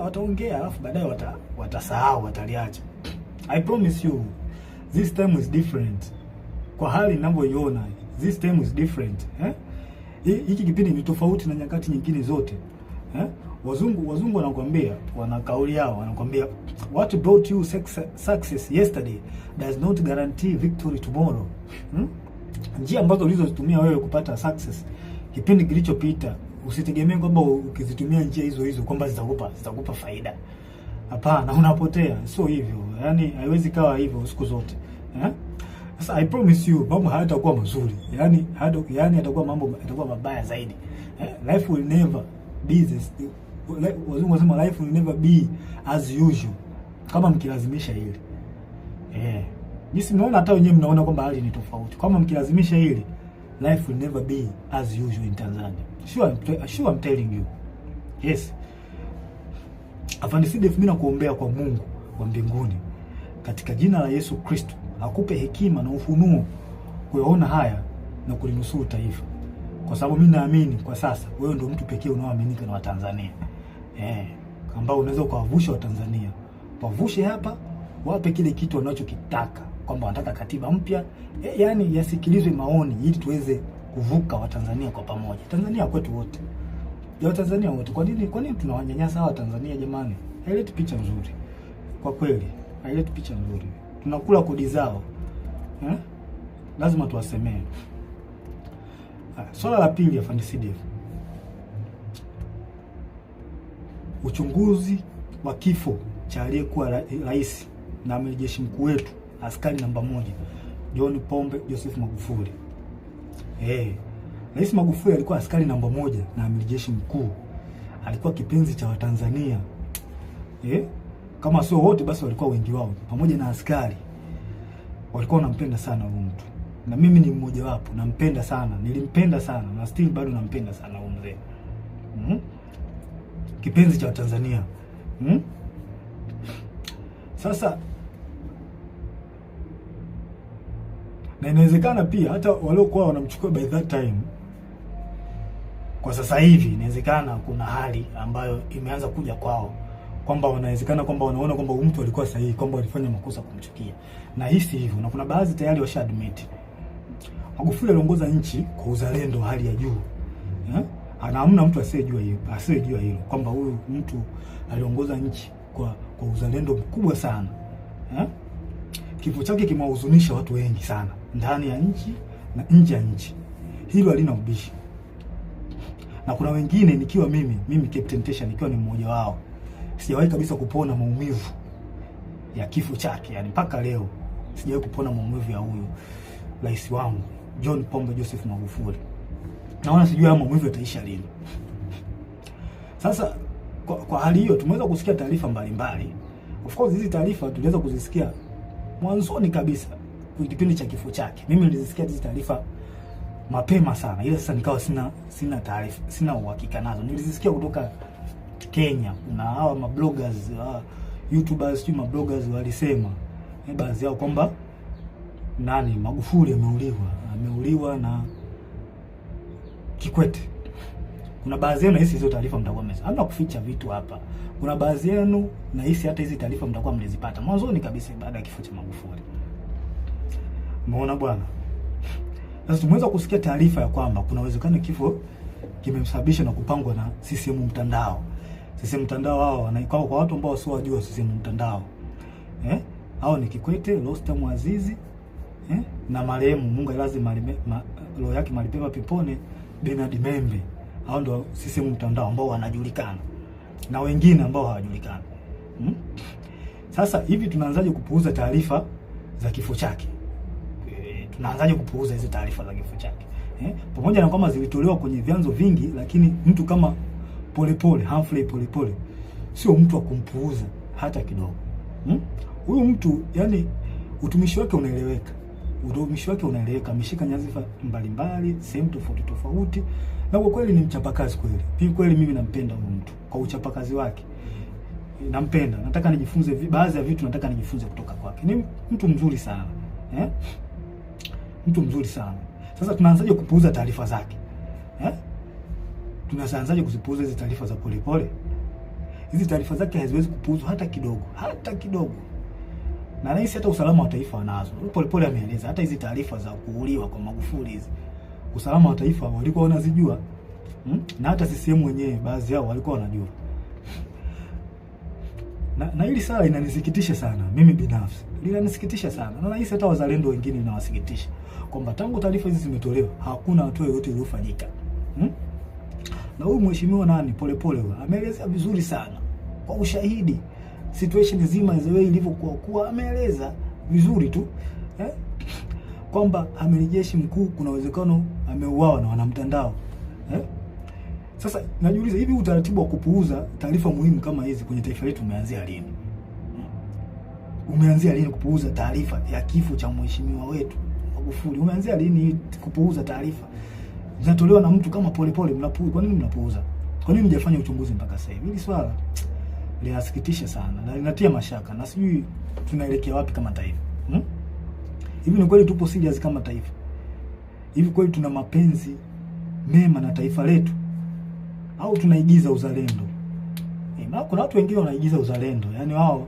wataongea alafu baadaye watasahau, wataliacha. I promise you this time is different. Kwa hali ninavyoiona, this time is different. Hiki kipindi ni tofauti na nyakati nyingine zote. Wazungu wanakuambia, wana kauli yao, wanakuambia what brought you success yesterday does not guarantee victory tomorrow. Njia ambazo ulizozitumia wewe kupata success kipindi kilichopita, usitegemee kwamba ukizitumia njia hizo kwamba zitakupa faida. Hapana, unapotea. Sio hivyo. Haiwezi kawa hivyo siku zote. Sasa I promise you mambo hayatakuwa mazuri. Yatakuwa mabaya zaidi. Life will never be this. Wazungu wanasema life will never be as usual kama mkilazimisha hili. Jinsi mnaona hata wenyewe mnaona kwamba hali ni tofauti. Kama mkilazimisha hili, life will never be as usual in Tanzania. Sure I'm telling you. Yes. Afande Sidef, mimi nakuombea kwa Mungu wa mbinguni katika jina la Yesu Kristo akupe hekima na ufunuo kuyaona haya na kulinusuru taifa. Kwa sababu mimi naamini kwa sasa wewe ndio mtu pekee unaoaminika na Watanzania. Ambao unaweza kuwavusha Watanzania. Wavushe hapa, wape kile kitu wanachokitaka, kwamba wanataka katiba mpya. Yasikilizwe maoni ili tuweze kuvuka Watanzania kwa pamoja. Tanzania kwetu wote. Ya Watanzania wote. Kwa nini tunawanyanyasa hawa Tanzania jamani? Haileti picha nzuri. Kwa kweli, haileti picha nzuri. Tunakula kodi zao. Lazima tuwasemee. Swala la pili, Afande Sidef. Uchunguzi wa kifo cha aliyekuwa rais na amiri jeshi mkuu wetu, askari namba 1, John Pombe Joseph Magufuli. Rais Magufuli alikuwa askari namba 1 na amiri jeshi mkuu. Alikuwa kipenzi cha Watanzania. Kama sio wote basi walikuwa wengi wao. Pamoja na askari walikuwa wanampenda sana huyu mtu. na mimi ni mmoja wapo, nampenda sana, nilimpenda sana na still bado nampenda sana huyo mzee. Kipenzi cha Tanzania. Sasa na inawezekana pia hata waliokuwa wanamchukua by that time, kwa sasa hivi inawezekana kuna hali ambayo imeanza kuja kwao, kwamba wanawezekana kwamba wanaona kwamba mtu alikuwa sahihi, kwamba walifanya makosa kumchukia, na hisi hivyo, na kuna baadhi tayari washa admit. Magufuli aliongoza nchi kwa uzalendo hali ya juu, ana hamna mtu asiyejua hilo kwamba huyu mtu aliongoza nchi kwa uzalendo mkubwa sana. Kifo chake kimewahuzunisha watu wengi sana ndani ya nchi na nje ya nchi, hilo halina ubishi. Na kuna wengine, nikiwa mimi Captain Tesha nikiwa ni mmoja wao, sijawahi kabisa kupona maumivu ya kifo chake. Yani mpaka leo sijawahi kupona maumivu ya huyu rais wangu John Pombe Joseph Magufuli. Naona sijui haya maumivu yataisha lini. Sasa kwa hali hiyo tumeweza kusikia taarifa mbalimbali. Of course hizi taarifa tuliweza kuzisikia mwanzoni kabisa kwa kipindi cha kifo chake. Mimi nilizisikia hizi taarifa mapema sana, ila sasa nikawa sina taarifa, sina uhakika nazo. Nilizisikia kutoka Kenya, na hawa mabloggers, YouTubers, mabloggers walisema baadhi yao kwamba Magufuli ameuliwa na Kikwete. Kuna baadhi yenu nahisi hizo taarifa mtakuwa hamna kuficha vitu hapa. Kuna baadhi yenu nahisi hata hizi taarifa mtakuwa mlizipata mwanzoni kabisa baada ya kifo cha Magufuli. Umeona bwana? Sasa tumeweza kusikia taarifa ya kwamba kuna uwezekano kifo kimemsababisha na kupangwa na CCM mtandao. CCM mtandao hao wanaikao kwa watu ambao sio wajua CCM mtandao. Hao ni Kikwete, Rostam Azizi, na marehemu Mungu lazima roho yake malipema peponi Bernard Membe. Hao ndio CCM mtandao ambao wanajulikana, na wengine ambao hawajulikani. Sasa hivi tunaanzaje kupuuza taarifa za kifo chake? Tunaanzaje kupuuza hizo taarifa za kifo chake? Pamoja na kwamba zilitolewa kwenye vyanzo vingi, lakini mtu kama Humphrey Polepole sio mtu wa kumpuuza hata kidogo. Huyu mtu yani utumishi wake unaeleweka. Ameshika nyadhifa mbalimbali sehemu tofauti, na kwa kweli ni mchapakazi kweli. Kweli mimi nampenda huyu mtu kwa uchapakazi wake. Nampenda. Nataka nijifunze baadhi ya vitu, nataka nijifunze kutoka kwake. Ni mtu mzuri sana. Mtu mzuri sana. Sasa tunaanzaje kupuuza taarifa zake? Tunaanzaje kuzipuuza hizo taarifa za Polepole? Hizi taarifa zake haziwezi kupuuzwa hata kidogo. Na nahisi hata usalama wa taifa wanazo. Polepole ameeleza hata hizi taarifa za kuuliwa kwa Magufuli hizi, usalama wa taifa walikuwa wanazijua. Na hata CCM wenyewe baadhi yao walikuwa wanajua. Na hili sala inanisikitisha sana mimi binafsi. Linanisikitisha sana. Na nahisi hata wazalendo wengine inawasikitisha kwamba tangu taarifa hizi zimetolewa hakuna hatua yoyote iliyofanyika. Na huyu mheshimiwa Polepole ameeleza vizuri sana kwa ushahidi situation nzima ilivyokuwa, ameeleza vizuri tu kwamba amiri jeshi mkuu kuna uwezekano ameuawa na wanamtandao. Sasa najiuliza, hivi utaratibu wa kupuuza taarifa muhimu kama hizi kwenye taifa letu umeanzia lini? Umeanzia lini kupuuza taarifa ya kifo cha mheshimiwa wetu Magufuli? Umeanzia lini kupuuza taarifa zinatolewa na mtu kama Polepole? Mnapuuza. Kwa nini mnapuuza? Kwa nini mjafanya uchunguzi mpaka sasa hivi? Hili swala linasikitisha sana na linatia mashaka, na sijui tunaelekea wapi kama taifa. Hivi ni kweli tupo serious kama taifa? Hivi kweli tuna mapenzi mema na taifa letu, au tunaigiza uzalendo? Na kuna watu wengine wanaigiza uzalendo, yani wao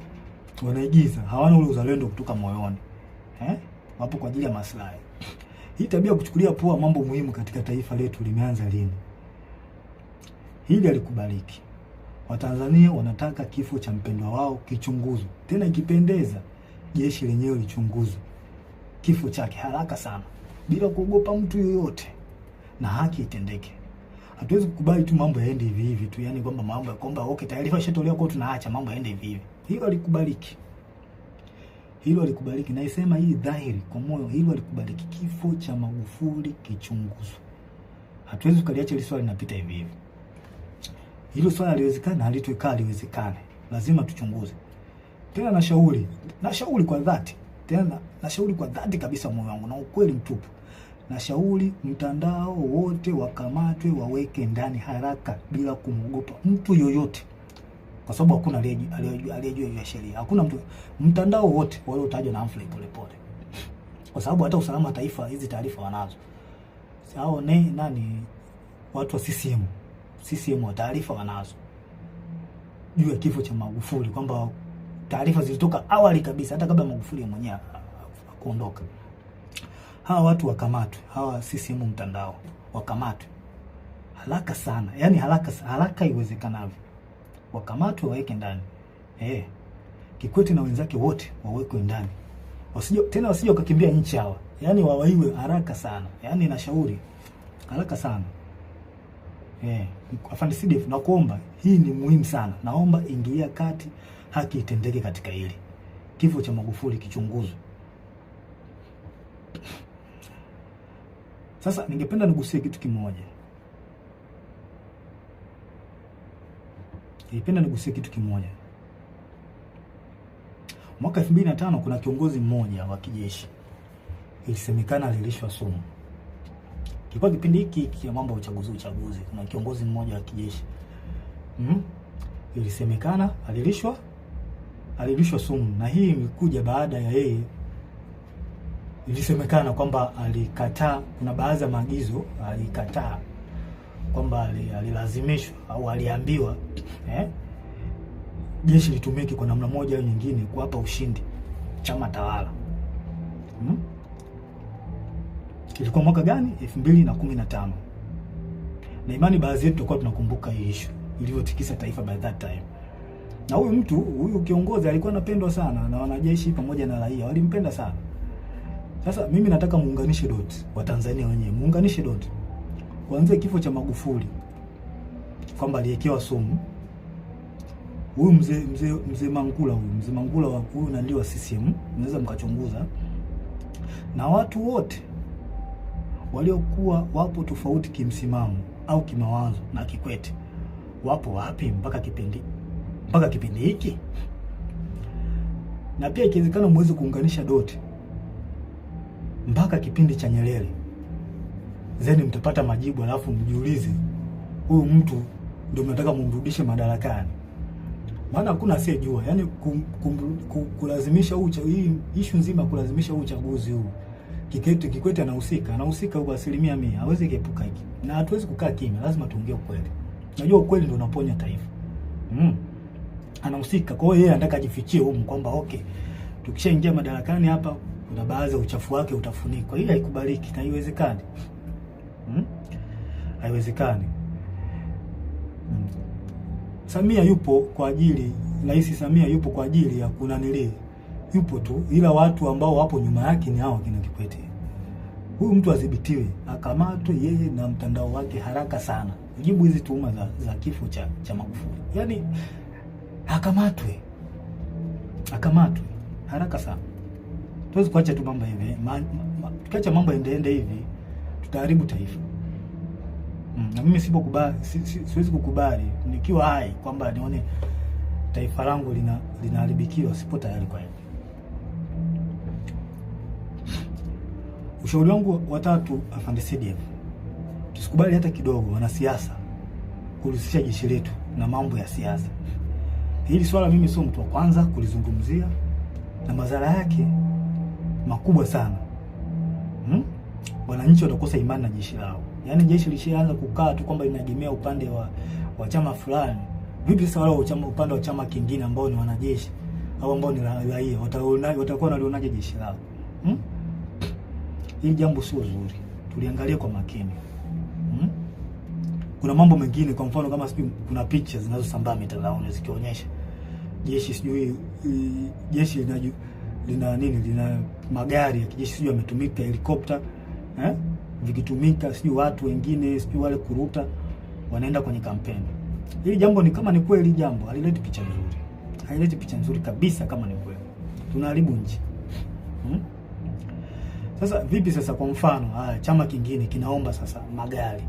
wanaigiza, hawana ule uzalendo kutoka moyoni. Wapo kwa ajili ya maslahi. Hii tabia kuchukulia poa mambo muhimu katika taifa letu limeanza lini? Hili alikubaliki. Watanzania wanataka kifo cha mpendwa wao kichunguzwe. Tena ikipendeza jeshi lenyewe lichunguze kifo chake haraka sana bila kuogopa mtu yoyote, na haki itendeke. Hatuwezi kukubali tu mambo yaende hivi hivi tu, yani kwamba mambo ya kwamba okay taarifa ishatolewa kwa tunaacha mambo yaende hivi hivi. Hilo alikubaliki. Na isema hii dhahiri kwa moyo, hilo alikubaliki. Kifo cha Magufuli kichunguzwe. Hatuwezi kukaliacha ile swali linapita hivi hivi. Hilo swala haliwezekana, haliwezekane. Lazima tuchunguze. Tena nashauri kwa dhati. Tena nashauri kwa dhati kabisa moyo wangu na ukweli mtupu, nashauri mtandao wote wakamatwe, waweke ndani haraka bila kumwogopa mtu yoyote, kwa sababu hakuna aliyejua hiyo sheria. Hakuna mtu, mtandao wote waliotajwa na Humphrey Polepole, kwa sababu hata usalama wa taifa hizi taarifa wanazo. Hao nani watu wa CCM wa taarifa wanazo juu ya kifo cha Magufuli, kwamba taarifa zilitoka awali kabisa hata kabla Magufuli mwenyewe kuondoka. Hawa watu wakamatwe, hawa CCM mtandao wakamatwe haraka sana, yani haraka iwezekanavyo, wakamatwe waweke ndani. Kikwete na wenzake wote wawekwe ndani, wasije wakakimbia nchi hawa, yani wawaiwe haraka sana, yani nashauri haraka sana. Afande CDF, nakuomba, hii ni muhimu sana, naomba ingilia kati, haki itendeke katika hili. Kifo cha Magufuli kichunguzwe. Sasa ningependa nigusie kitu kimoja. Mwaka 2005 kuna kiongozi mmoja wa kijeshi ilisemekana alilishwa sumu. Kilikuwa kipindi hiki ya mambo ya uchaguzi. Kuna kiongozi mmoja wa kijeshi ilisemekana alilishwa sumu, na hii imekuja baada ya yeye, ilisemekana kwamba alikataa, kuna baadhi ya maagizo alikataa, kwamba alilazimishwa au aliambiwa jeshi litumike kwa namna moja au nyingine kuwapa ushindi chama tawala. Ilikuwa mwaka gani? 2015. Na imani baadhi yetu tutakuwa tunakumbuka hii issue ilivyotikisa taifa by that time. Na huyu kiongozi alikuwa anapendwa sana na wanajeshi pamoja na raia, walimpenda sana. Sasa mimi nataka muunganishe dot, wa Tanzania wenyewe muunganishe dot. Kuanzia kifo cha Magufuli kwamba aliyekewa sumu. Huyu mzee Mangula wa huyu na ndio wa CCM, mnaweza mkachunguza. Na watu wote waliokuwa wapo tofauti kimsimamo au kimawazo na Kikwete wapo wapi mpaka kipindi hiki? Na pia ikiwezekana muweze kuunganisha dot mpaka kipindi cha Nyerere, zeni mtapata majibu, alafu mjiulize huyu mtu ndio mnataka mumrudishe madarakani. Maana hakuna asiyejua, yani kulazimisha hii issue nzima, kulazimisha uchaguzi huu. Kikwete anahusika kwa 100%, hawezi kuepuka hiki. Na hatuwezi kukaa kimya, lazima tuongee ukweli. Unajua ukweli ndio unaponya taifa. Anahusika, kwa hiyo yeye anataka ajifichie huko kwamba okay, tukishaingia madarakani hapa kuna baadhi ya uchafu wake utafunikwa. Hii haikubaliki na haiwezekani. Haiwezekani. Samia yupo kwa ajili, Rais Samia yupo kwa ajili ya kunanili, yupo tu, ila watu ambao wapo nyuma yake ni hao kina Kikwete. Huyu mtu adhibitiwe, akamatwe yeye na mtandao wake haraka sana. Jibu hizi tuhuma za kifo cha Magufuli. Yaani akamatwe haraka sana. Tuwezi kuacha tu mambo hivi. Tukiacha mambo ende hivi tutaharibu taifa. Na mimi siwezi kukubali nikiwa hai kwamba nione taifa langu linaharibikiwa, sipo tayari kwa hiyo. Ushauri wangu wa tatu, Afande CDF, tusikubali hata kidogo wanasiasa kuhusisha jeshi letu na mambo ya siasa. Hili swala mimi sio mtu wa kwanza kulizungumzia, na madhara yake makubwa sana. Wananchi watakosa imani na jeshi lao. Yaani jeshi lishaanza kukaa tu kwamba inaegemea upande wa chama fulani. Vipi sasa wale upande wa chama kingine ambao ni wanajeshi au ambao ni raia watakuwa wanalionaje jeshi lao? Hili jambo sio zuri. Tuliangalia kwa makini. Kuna mambo mengine, kwa mfano kama sijui kuna picha zinazosambaa mitandaoni zikionyesha jeshi sijui jeshi lina magari ya kijeshi sijui yametumika, helikopta vikitumika, sijui watu wengine sijui wale kuruta wanaenda kwenye kampeni. Hili jambo ni kama ni kweli, jambo halileti picha nzuri. Haileti picha nzuri kabisa kama ni kweli. Tunaharibu nchi. Sasa vipi sasa, kwa mfano chama kingine kinaomba sasa magari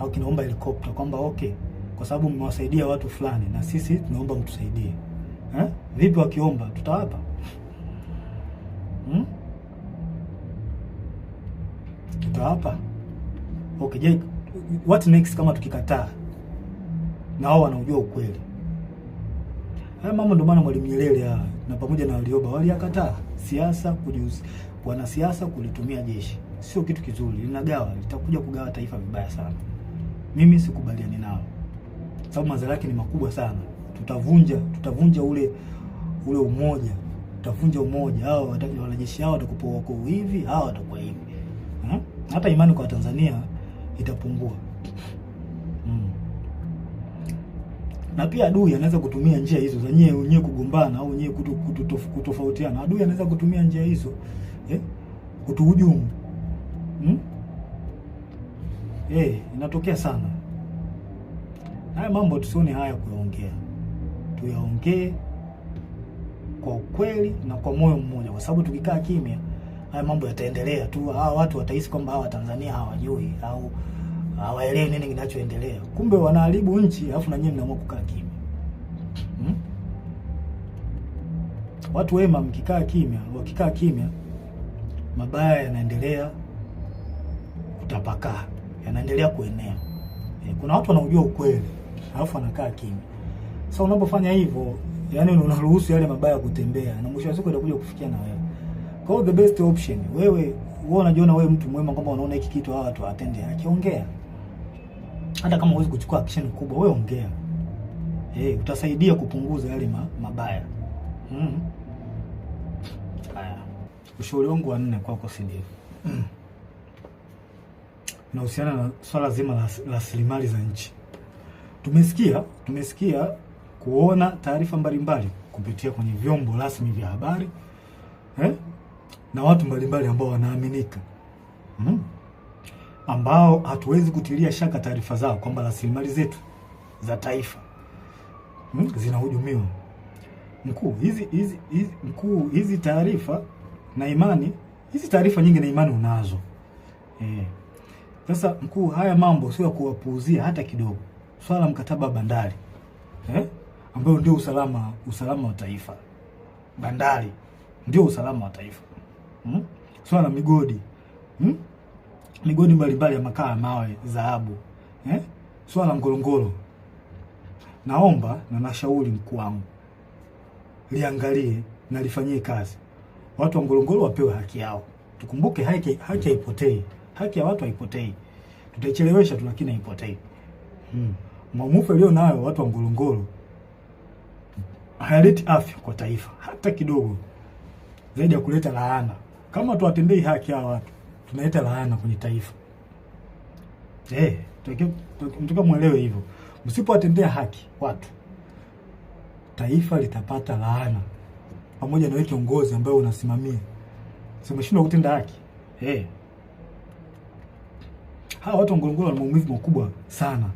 au kinaomba helikopta kwamba okay, kwa sababu mmewasaidia watu fulani na sisi tunaomba mtusaidie. Vipi wakiomba tutawapa? tumefika hapa. Okay, je, what next kama tukikataa? Na wao wanaujua ukweli. Haya mambo ndio maana Mwalimu Nyerere na pamoja na Warioba waliyakataa siasa, wanasiasa kulitumia jeshi. Sio kitu kizuri, linagawa, litakuja kugawa taifa vibaya sana. Mimi sikubaliani nao. Sababu madhara yake ni makubwa sana. Tutavunja ule umoja. Tutavunja umoja. Hao wanajeshi hao watakuwa wako hivi, hao watakuwa hivi. Hata imani kwa Tanzania itapungua. Na pia adui anaweza kutumia njia hizo za nyewe kugombana au nyewe kutofautiana. Adui anaweza kutumia njia hizo kutuhujumu. Inatokea sana. Haya mambo tusione haya kuyaongea. Tuyaongee kwa ukweli na kwa moyo mmoja, kwa sababu tukikaa kimya haya mambo yataendelea tu. Hawa watu watahisi kwamba hawa Tanzania hawajui au hawaelewi nini kinachoendelea. Kumbe wanaharibu nchi, alafu na nyinyi mnaamua kukaa kimya. Watu wema wakikaa kimya, mabaya yanaendelea kutapakaa, yanaendelea kuenea. Kuna watu wanaujua ukweli, alafu wanakaa kimya. Sasa unapofanya hivyo, yani unaruhusu yale mabaya kutembea, na mwisho wa siku itakuja kufikia na wewe. Kwa hiyo the best option, wewe unajiona wewe mtu mwema, kwamba unaona hiki kitu hawa watu watende, akiongea. Hata kama huwezi kuchukua action kubwa, wewe ongea. Utasaidia kupunguza yale mabaya. Haya. Ushauri wangu wa 4 kwako CDF. Unahusiana na swala zima la rasilimali za nchi. Tumesikia kuona taarifa mbalimbali kupitia kwenye vyombo rasmi vya habari na watu mbalimbali ambao wanaaminika, ambao hatuwezi kutilia shaka taarifa zao kwamba rasilimali zetu za taifa zinahujumiwa. Hizi taarifa na imani, hizi taarifa nyingi na imani unazo. Sasa mkuu, haya mambo sio kuwapuuzia hata kidogo. Swala mkataba wa bandari ambao ndio usalama wa taifa. Bandari ndio usalama wa taifa. Swala migodi. Migodi mbalimbali ya makaa ya mawe, dhahabu. Swala Ngorongoro. Naomba na nashauri mkuu wangu, liangalie na lifanyie kazi. Watu wa Ngorongoro wapewe haki yao. Tukumbuke haki haipotei. Haki ya watu haipotei. Tutaichelewesha tu, lakini haipotei. Maumivu leo nayo watu wa Ngorongoro hayaleti afya kwa taifa hata kidogo, zaidi ya kuleta laana. Kama tuwatendei haki hawa watu, tunaleta laana kwenye taifa. Mtaka muelewe hivyo. Msipowatendea haki watu, taifa litapata laana, pamoja na wewe kiongozi ambaye unasimamia. Sio umeshindwa kutenda haki. Hawa watu wa Ngorongoro wana maumivu makubwa sana.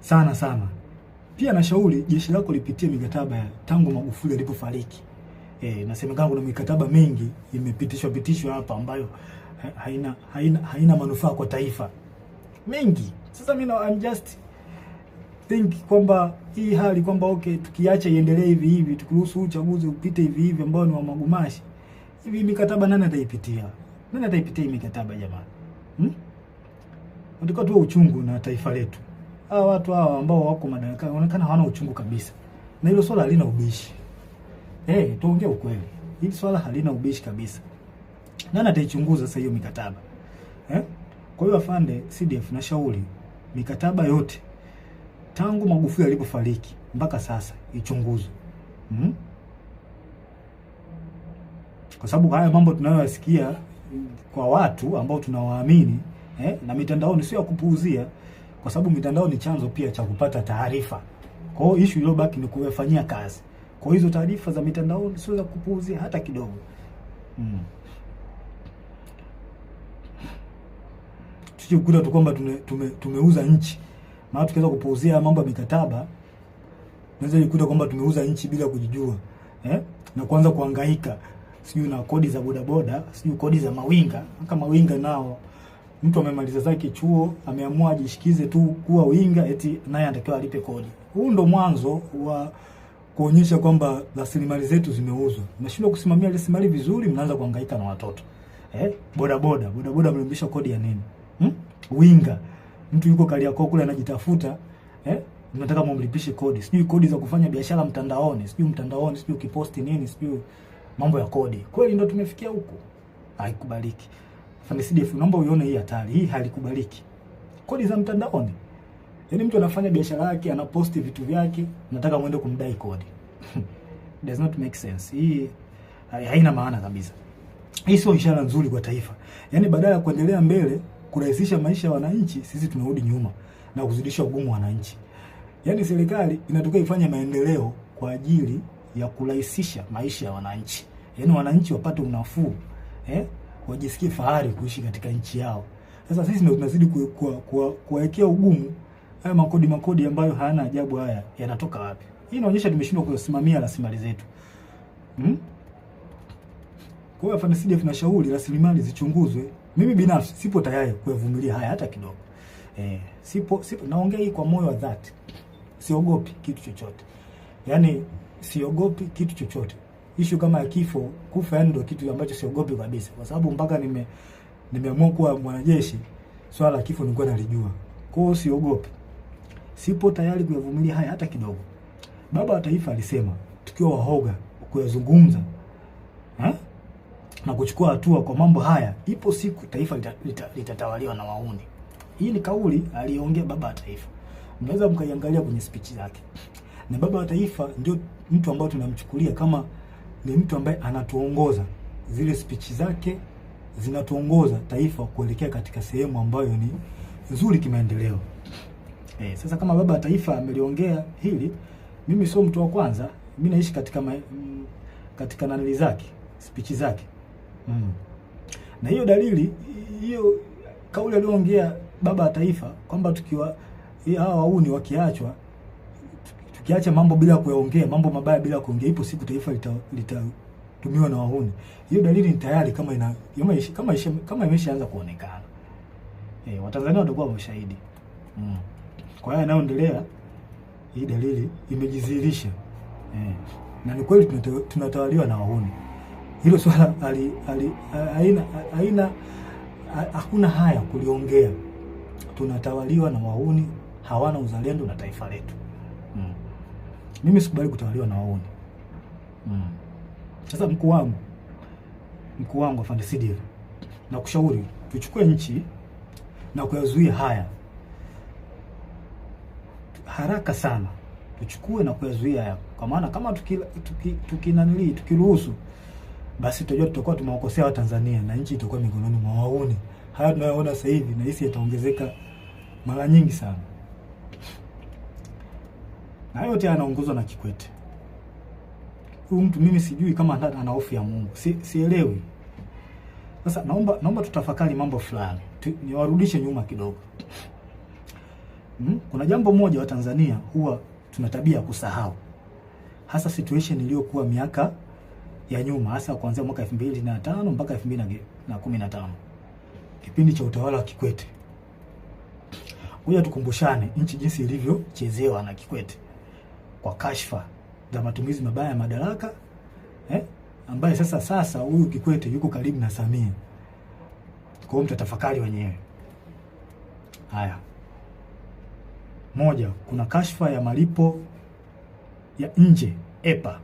Sana. Pia nashauri jeshi lako lipitie mikataba ya tangu Magufuli alipofariki. Nasemekana kuna mikataba mingi imepitishwa hapa ambayo haina manufaa kwa taifa. Mengi. Sasa mimi I'm just think kwamba hii hali kwamba okay, tukiacha iendelee hivi, tukiruhusu uchaguzi upite hivi ambao ni wa magumashi. Hivi mikataba nani ataipitia? Nani ataipitia hii mikataba jamani? Ndiko tu uchungu na taifa letu. Hawa watu hawa ambao wako madarakani wanaonekana hawana uchungu kabisa. Na hilo swala halina ubishi. Tuongee ukweli. Hili swala halina ubishi kabisa. Nani ataichunguza sasa hiyo mikataba? Kwa hiyo afande CDF na shauri mikataba yote tangu Magufuli alipofariki mpaka sasa ichunguzwe. Kwa sababu haya mambo tunayoyasikia kwa watu ambao tunawaamini na mitandaoni sio ya kupuuzia, kwa sababu mitandao ni chanzo pia cha kupata taarifa. Kwa hiyo issue iliyobaki ni kuyafanyia kazi. Kwa hizo taarifa za mitandaoni sio za kupuuzia hata kidogo. Tukikuta tu kwamba tumeuza nchi, na watu kianza kupuuzia mambo ya mikataba, naweza nikuta kwamba tumeuza nchi bila kujijua. Na kuanza kuhangaika sijui na kodi za bodaboda, sijui kodi za mawinga. Kama mawinga nao mtu amemaliza zake chuo, ameamua ajishikize tu kuwa winga, eti naye anatakiwa alipe kodi. Huu ndo mwanzo wa kuonyesha kwamba rasilimali zetu zimeuzwa. Mnashindwa kusimamia rasilimali vizuri, mnaanza kuhangaika na watoto. Boda mlimbisha kodi ya nini? Winga. Mtu yuko Kariakoo kule anajitafuta, mnataka mumlipishe kodi. Sijui kodi za kufanya biashara mtandaoni, sijui ukiposti nini, sijui mambo ya kodi. Kweli ndio tumefikia huko. Haikubaliki. Afande CDF, naomba uione hii hatari. Hii halikubaliki. Kodi za mtandaoni. Yaani mtu anafanya biashara yake, anaposti vitu vyake, nataka muende kumdai kodi. Does not make sense. Hii haina maana kabisa. Hii sio ishara nzuri kwa taifa. Yaani badala ya kuendelea mbele, kurahisisha maisha ya wananchi, sisi tunarudi nyuma na kuzidisha ugumu wa wananchi. Yaani serikali inataka ifanye maendeleo kwa ajili ya kurahisisha maisha ya wananchi. Yaani wananchi wapate unafuu, wajisikie fahari kuishi katika nchi yao. Sasa sisi ndio tunazidi kuwekea ugumu. Haya makodi ambayo hayana ajabu haya yanatoka wapi? Hii inaonyesha tumeshindwa kusimamia rasilimali zetu. Kwa hiyo Afande CDF tunashauri rasilimali zichunguzwe. Mimi binafsi sipo tayari kuvumilia haya hata kidogo. Sipo naongea hii kwa moyo wa dhati. Siogopi kitu chochote. Yaani siogopi kitu chochote. Issue kama ya kifo, kufa ndio kitu ambacho siogopi kabisa. Kwa sababu mpaka nimeamua kuwa mwanajeshi, swala la kifo nilikuwa nalijua. Kwa hiyo siogopi. Sipo tayari kuvumilia haya hata kidogo. Baba wa Taifa alisema tukiwa wahoga kuyazungumza na kuchukua hatua kwa mambo haya, ipo siku taifa litatawaliwa na wauni. Hii ni kauli aliongea Baba wa Taifa. Mnaweza mkaiangalia kwenye speech zake. Na Baba wa Taifa ndio mtu ambaye tunamchukulia kama ni mtu ambaye anatuongoza. Zile speech zake zinatuongoza taifa kuelekea katika sehemu ambayo ni nzuri kimaendeleo. Sasa kama Baba wa Taifa ameliongea hili, mimi sio mtu wa kwanza. Mimi naishi katika nanili zake, speech zake. Na hiyo dalili, hiyo kauli aliyoongea Baba wa Taifa kwamba tukiwa hawa wauni wakiachwa, tukiacha mambo bila kuyaongea, mambo mabaya bila kuongea, ipo siku taifa litatumiwa na wauni. Hiyo dalili ni tayari kama imeshaanza kuonekana. Watanzania watakuwa washahidi. Kwa hiyo yanayoendelea, hii dalili imejidhihirisha. Na ni kweli tunatawaliwa na wauni. Hilo swala hakuna haya kuliongea. Tunatawaliwa na wauni, hawana uzalendo na taifa letu. Mimi sikubali kutawaliwa na wauni. Sasa mkuu wangu Afande CDF, na kushauri tuchukue nchi na kuyazuia haya haraka sana. Tuchukue na kuyazuia haya. Kwa maana kama tukiruhusu, basi tutajua tutakuwa tumewakosea Watanzania na nchi itakuwa mikononi mwa wauni. Haya tunayoona sasa hivi na hisi yataongezeka mara nyingi sana. Na yote anaongozwa na Kikwete. Huyu mtu mimi sijui kama ana hofu ya Mungu. Sielewi. Sasa naomba tutafakari mambo fulani. Niwarudishe nyuma kidogo. Kuna jambo moja wa Tanzania huwa tuna tabia ya kusahau. Hasa situation iliyokuwa miaka ya nyuma, hasa kuanzia mwaka 2005 mpaka 2015. Kipindi cha utawala wa Kikwete. Ngoja tukumbushane nchi jinsi ilivyochezewa na Kikwete kwa kashfa za matumizi mabaya ya madaraka, ambaye sasa huyu Kikwete yuko karibu na Samia. Kwa hiyo mtatafakari wenyewe. Haya. Moja, kuna kashfa ya malipo ya nje EPA.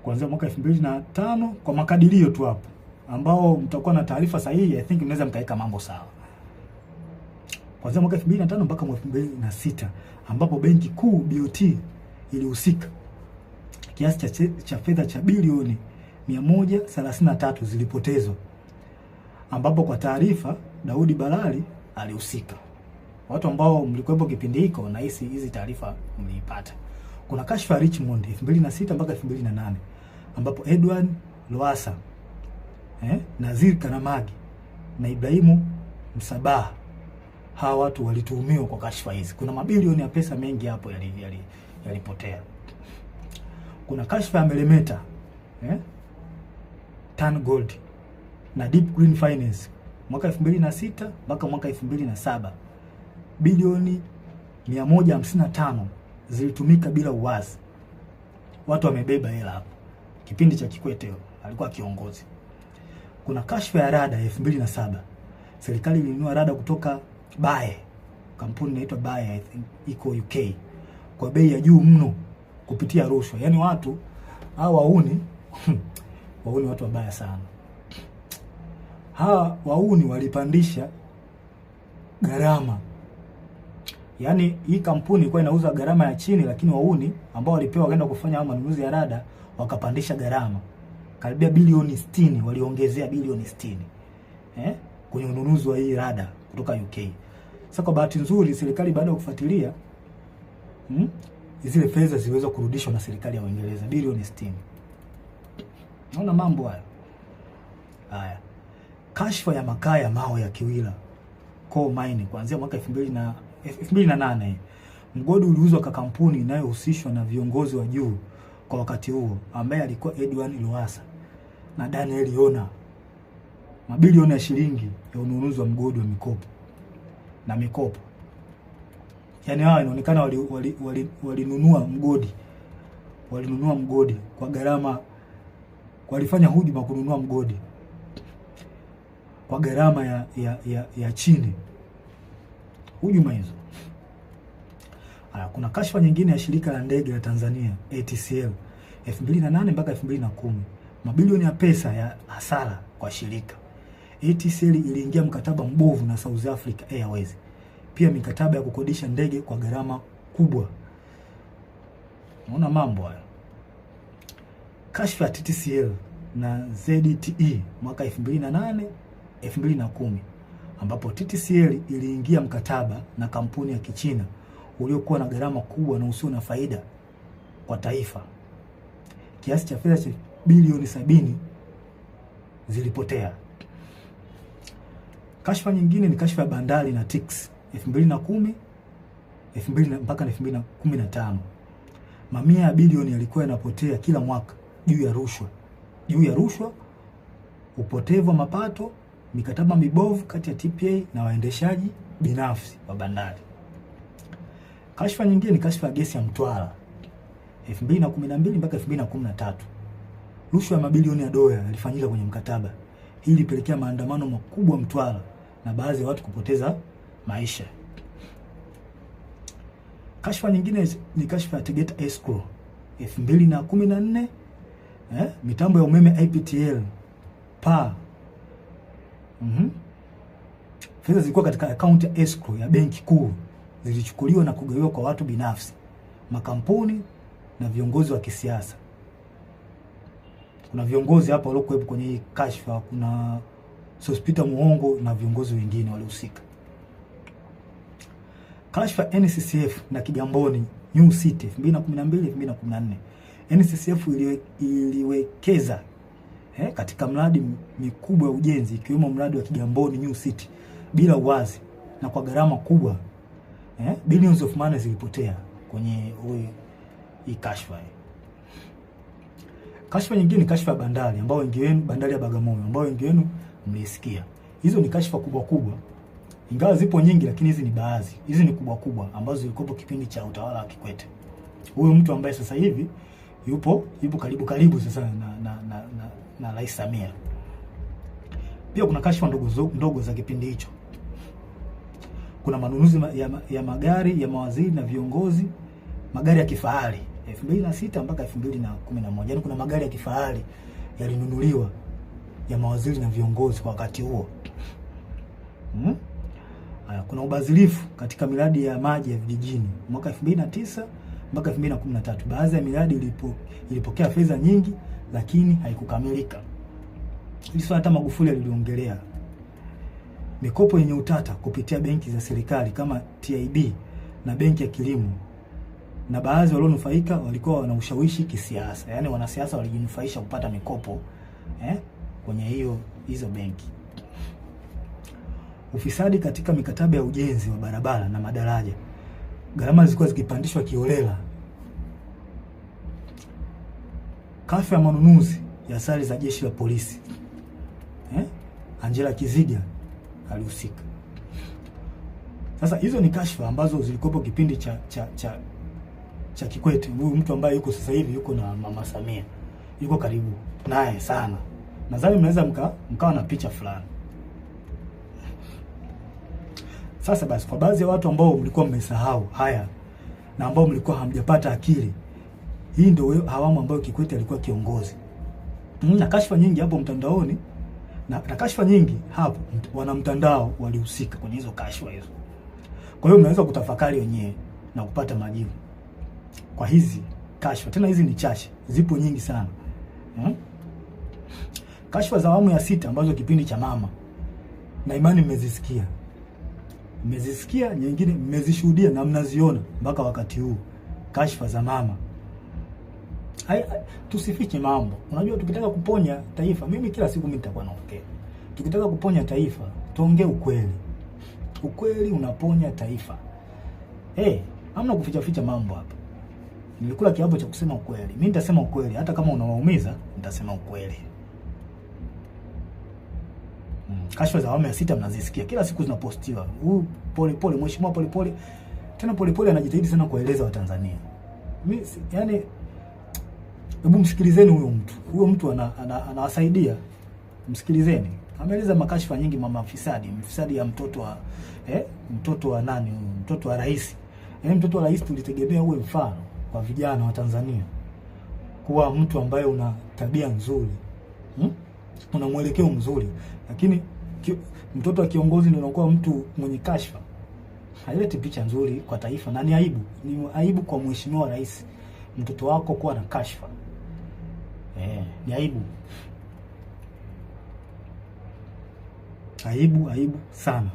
Kuanzia mwaka 2005 kwa makadirio tu hapo, ambao mtakuwa na taarifa sahihi, I think mnaweza mkaweka mambo sawa. Kuanzia mwaka 2005 mpaka mwaka 2006 ambapo Benki Kuu BOT ilihusika. Kiasi cha fedha cha bilioni 133 zilipotezwa. Ambapo kwa taarifa Daudi Balali alihusika. Watu ambao mlikuwepo kipindi hiko na hizi taarifa mliipata. Kuna kashfa ya Richmond 2006 mpaka 2008 ambapo Edward Lowassa, Nazir Kanamagi na Ibrahimu Msabaha, hawa watu walituhumiwa kwa kashfa hizi. Kuna mabilioni ya pesa mengi hapo yalipotea. Kuna kashfa ya Meremeta, Tan Gold na Deep Green Finance mwaka 2006 mpaka mwaka 2007. Bilioni 155 zilitumika bila uwazi. Watu wamebeba hela hapo. Kipindi cha Kikwete alikuwa kiongozi. Kuna kashfa ya rada 2007. Serikali ilinunua rada kutoka Bae. Kampuni inaitwa Bae, I think iko UK. Kwa bei ya juu mno kupitia rushwa. Yaani watu hawa wauni wauni watu wabaya sana. Hawa wauni walipandisha gharama. Yaani hii kampuni ilikuwa inauza gharama ya chini, lakini wauni ambao walipewa kwenda kufanya manunuzi ya rada wakapandisha gharama. Karibia bilioni 60, waliongezea bilioni 60. Kwenye ununuzi wa hii rada kutoka UK. Sasa kwa bahati nzuri serikali baada ya kufuatilia zile fedha ziliweza kurudishwa na serikali ya Uingereza, bilioni 60. Naona mambo haya. Haya. Kashfa ya makaa ya mawe ya Kiwila Coal Mine kuanzia mwaka 2008. Mgodi uliuzwa kwa kampuni inayohusishwa na viongozi wa juu kwa wakati huo ambaye alikuwa Edwin Lowassa na Daniel Yona. Mabilioni ya shilingi ya ununuzi wa mgodi wa mikopo. Yaani hao inaonekana walinunua mgodi. Walinunua mgodi kwa gharama, walifanya hujuma kununua mgodi kwa gharama ya chini. Hujuma hizo. Kuna kashfa nyingine ya shirika la ndege la Tanzania ATCL 2008 mpaka 2010. Mabilioni ya pesa ya hasara kwa shirika. ATCL iliingia mkataba mbovu na South Africa Airways. Pia mikataba ya kukodisha ndege kwa gharama kubwa. Unaona mambo haya. Kashfa ya TTCL na ZTE mwaka 2008 2010 ambapo TTCL iliingia mkataba na kampuni ya Kichina uliokuwa na gharama kubwa na usio na faida kwa taifa. Kiasi cha fedha cha bilioni 70 zilipotea. Kashfa nyingine ni kashfa ya bandari na TICS 2010 mpaka 2015. Mamia ya bilioni yalikuwa yanapotea kila mwaka juu ya rushwa, upotevu wa mapato, mikataba mibovu kati ya TPA na waendeshaji binafsi wa bandari. Kashfa nyingine ni kashfa ya gesi ya Mtwara 2012 mpaka 2013. Rushwa ya mabilioni ya dola yalifanyika kwenye mkataba. Hii ilipelekea maandamano makubwa Mtwara na baadhi ya watu kupoteza maisha. Kashfa nyingine ni kashfa ya Tegeta Escrow 2014. Mitambo ya umeme IPTL PA. Fedha zilikuwa katika account ya escrow ya benki kuu zilichukuliwa na kugawiwa kwa watu binafsi, makampuni na viongozi wa kisiasa. Kuna viongozi hapa waliokuwepo kwenye hii kashfa, kuna Sospita Muongo na viongozi wengine waliohusika. Kashfa NCCF na Kigamboni New City 2012-2014. NCCF iliwekeza katika mradi mikubwa ya ujenzi ikiwemo mradi wa Kigamboni New City bila uwazi na kwa gharama kubwa. Billions of money zilipotea kwenye hii kashfa. Kashfa nyingine ni kashfa ya bandari ambao wengi wenu, bandari ya Bagamoyo ambao wengi wenu mlisikia. Hizo ni kashfa kubwa. Ingawa zipo nyingi lakini hizi ni baadhi. Hizi ni kubwa ambazo zilikuwa kipindi cha utawala wa Kikwete. Huyo mtu ambaye sasa hivi yupo karibu sasa na Rais Samia. Pia kuna kashfa ndogo za kipindi hicho. Kuna manunuzi ya magari ya mawaziri na viongozi, magari ya kifahari 2006 mpaka 2011. Yaani kuna magari ya kifahari yalinunuliwa ya mawaziri na viongozi kwa wakati huo. Kuna ubadhirifu katika miradi ya maji ya vijijini mwaka 2009 mpaka 2013. Baadhi ya miradi ilipokea fedha nyingi lakini haikukamilika. Hizo hata Magufuli aliliongelea. Mikopo yenye utata kupitia benki za serikali kama TIB na benki ya kilimo. Na baadhi walionufaika walikuwa wana ushawishi kisiasa. Yaani wanasiasa walijinufaisha kupata mikopo kwenye hizo benki. Ufisadi katika mikataba ya ujenzi wa barabara na madaraja. Gharama zilikuwa zikipandishwa kiholela. Kashfa ya manunuzi ya sare za jeshi la polisi. Angela Kiziga alihusika. Sasa hizo ni kashfa ambazo zilikuwa kipindi cha Kikwete, huyu mtu ambaye yuko sasa hivi yuko na Mama Samia, yuko karibu naye sana. Nadhani mnaweza mkawa na picha fulani. Sasa basi, kwa baadhi ya watu ambao mlikuwa mmesahau haya na ambao mlikuwa hamjapata akili, hii ndio awamu ambayo Kikwete alikuwa kiongozi. Na kashfa nyingi hapo mtandaoni na kashfa nyingi hapo, wana mtandao walihusika kwenye hizo kashfa hizo. Kwa hiyo mnaweza kutafakari wenyewe na kupata majibu kwa hizi kashfa. Tena hizi ni chache, zipo nyingi sana. Kashfa za awamu ya 6 ambazo kipindi cha mama, na imani mmezisikia. Mmezisikia, nyingine mmezishuhudia na mnaziona mpaka wakati huu. Kashfa za mama. Tusifiche mambo. Unajua, tukitaka kuponya taifa, mimi kila siku nitakuwa naongea. Tukitaka kuponya taifa, tuongee ukweli. Ukweli unaponya taifa. Hamna kuficha ficha mambo hapa. Nilikula kiapo cha kusema ukweli. Mimi nitasema ukweli, hata kama unawaumiza, nitasema ukweli. Kashfa za awamu ya 6 mnazisikia. Kila siku zinapostiwa. Pole mheshimiwa pole. Tena pole anajitahidi sana kueleza Watanzania. Mimi yani, hebu msikilizeni huyo mtu. Huyo mtu anawasaidia. Msikilizeni. Ameeleza makashfa nyingi, mama mfisadi ya mtoto wa mtoto wa nani? Mtoto wa rais. Mtoto wa rais tulitegemea uwe mfano kwa vijana wa Tanzania. Kuwa mtu ambaye una tabia nzuri. Una mwelekeo mzuri. Lakini mtoto wa kiongozi ndio anakuwa mtu mwenye kashfa. Haileti picha nzuri kwa taifa, na ni aibu. Ni aibu kwa mheshimiwa rais mtoto wako kuwa na kashfa. Ni aibu. Aibu sana.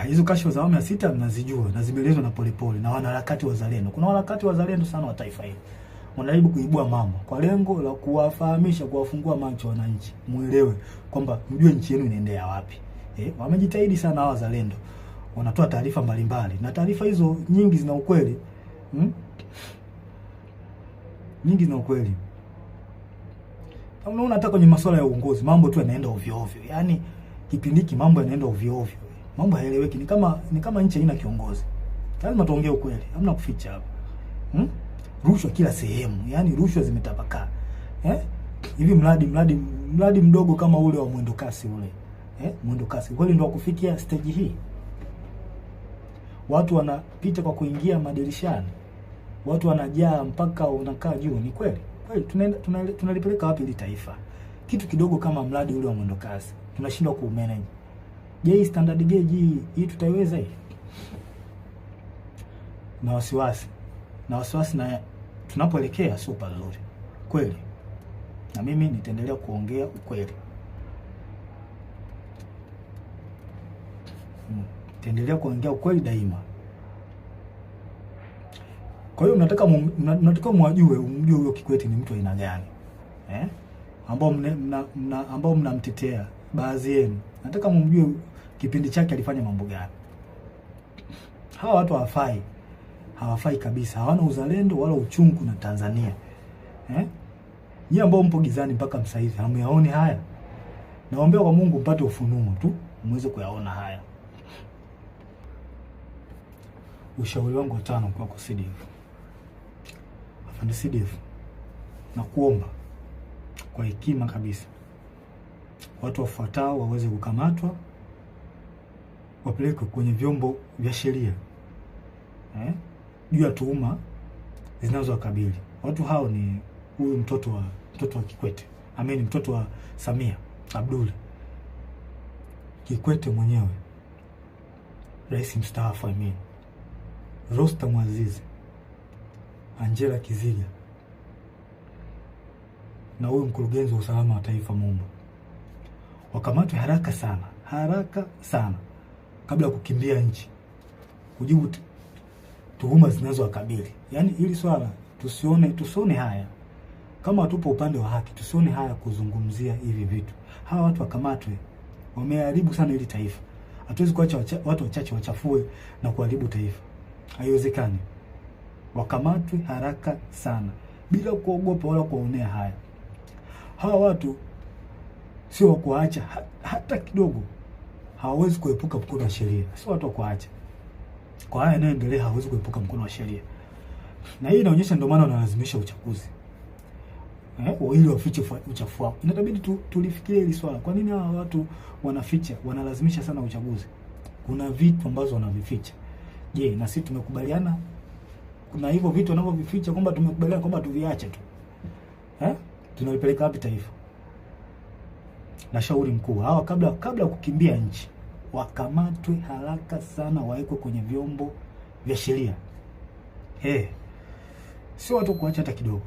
Hizo kashfa za awamu ya 6 mnazijua na zimeelezwa na Polepole na wanaharakati wazalendo. Kuna wanaharakati wazalendo sana wa taifa hili. Wanajaribu kuibua mama kwa lengo la kuwafahamisha, kuwafungua macho wananchi, muelewe kwamba mjue nchi yenu inaendea wapi. Wamejitahidi sana hawa wazalendo. Wanatoa taarifa mbalimbali na taarifa hizo nyingi zina ukweli. Nyingi zina ukweli. Unaona, hata kwenye masuala ya uongozi mambo tu yanaenda ovyo ovyo. Yaani kipindi hiki mambo yanaenda ovyo ovyo. Mambo haeleweki, ni kama nchi haina kiongozi. Lazima tuongee ukweli, hamna kuficha hapa. Rushwa kila sehemu, yani rushwa zimetapakaa. Hivi mradi mdogo kama ule wa mwendo kasi ule. Mwendo kasi kweli ndio kufikia stage hii. Watu wanapita kwa kuingia madirishani. Watu wanajaa mpaka unakaa juu. Ni kweli? Kweli tunalipeleka wapi ile taifa? Kitu kidogo kama mradi ule wa mwendo kasi tunashindwa ku-manage. Je, standard gauge hii tutaiweza hii? Na wasiwasi na tunapoelekea sio pazuri. Kweli. Na mimi nitaendelea kuongea ukweli. Nitaendelea kuongea ukweli daima. Kwa hiyo mnataka umjue huyo Kikwete ni mtu aina gani? Ambao mnamtetea baadhi yenu. Nataka mumjue kipindi chake alifanya mambo gani. Hawa watu hawafai kabisa. Hawana uzalendo wala uchungu na Tanzania. Nyie ambao mpo gizani mpaka msaizi, hamuyaoni haya. Naombea kwa Mungu mpate ufunuo tu, muweze kuyaona haya. Ushauri wangu wa 5 kwa CDF. Afande CDF, na kuomba kwa hekima kabisa, watu wafuatao waweze kukamatwa, wapelekwe kwenye vyombo vya sheria juu ya tuhuma zinazowakabili. Watu hao ni huyu mtoto wa Kikwete, mtoto wa Samia Abdul Kikwete mwenyewe, rais mstaafu, Rostam Aziz, Angela Kiziga, na huyu mkurugenzi wa usalama wa taifa Mumba. Wakamatwe haraka sana kabla ya kukimbia nchi kujibu tuhuma zinazowakabili. Yaani hili swala tusione haya. Kama tupo upande wa haki, tusione haya kuzungumzia hivi vitu. Hawa watu wakamatwe. Wameharibu sana hili taifa. Hatuwezi kuacha watu wachache wachafue na kuharibu taifa. Haiwezekani. Wakamatwe haraka sana bila kuogopa wala kuonea haya. Hawa watu sio kuacha hata kidogo. hawawezi kuepuka mkono wa sheria. Sio watu kuacha. Kwa haya yanayoendelea hawawezi kuepuka mkono wa sheria. Na hii inaonyesha ndio maana wanalazimisha uchaguzi. Ili wafiche uchafu wao. Inatabidi tulifikirie hili swala. Kwa nini hawa watu wanaficha, wanalazimisha sana uchaguzi? Kuna vitu ambazo wanavificha. Je, na sisi tumekubaliana kuna hivyo vitu wanavyovificha kwamba tumekubaliana kwamba tuviache tu? Tunalipeleka wapi taifa? Na shauri mkuu, hawa kabla kukimbia nchi, wakamatwe haraka sana, wawekwe kwenye vyombo vya sheria. Sio watu kuacha hata kidogo.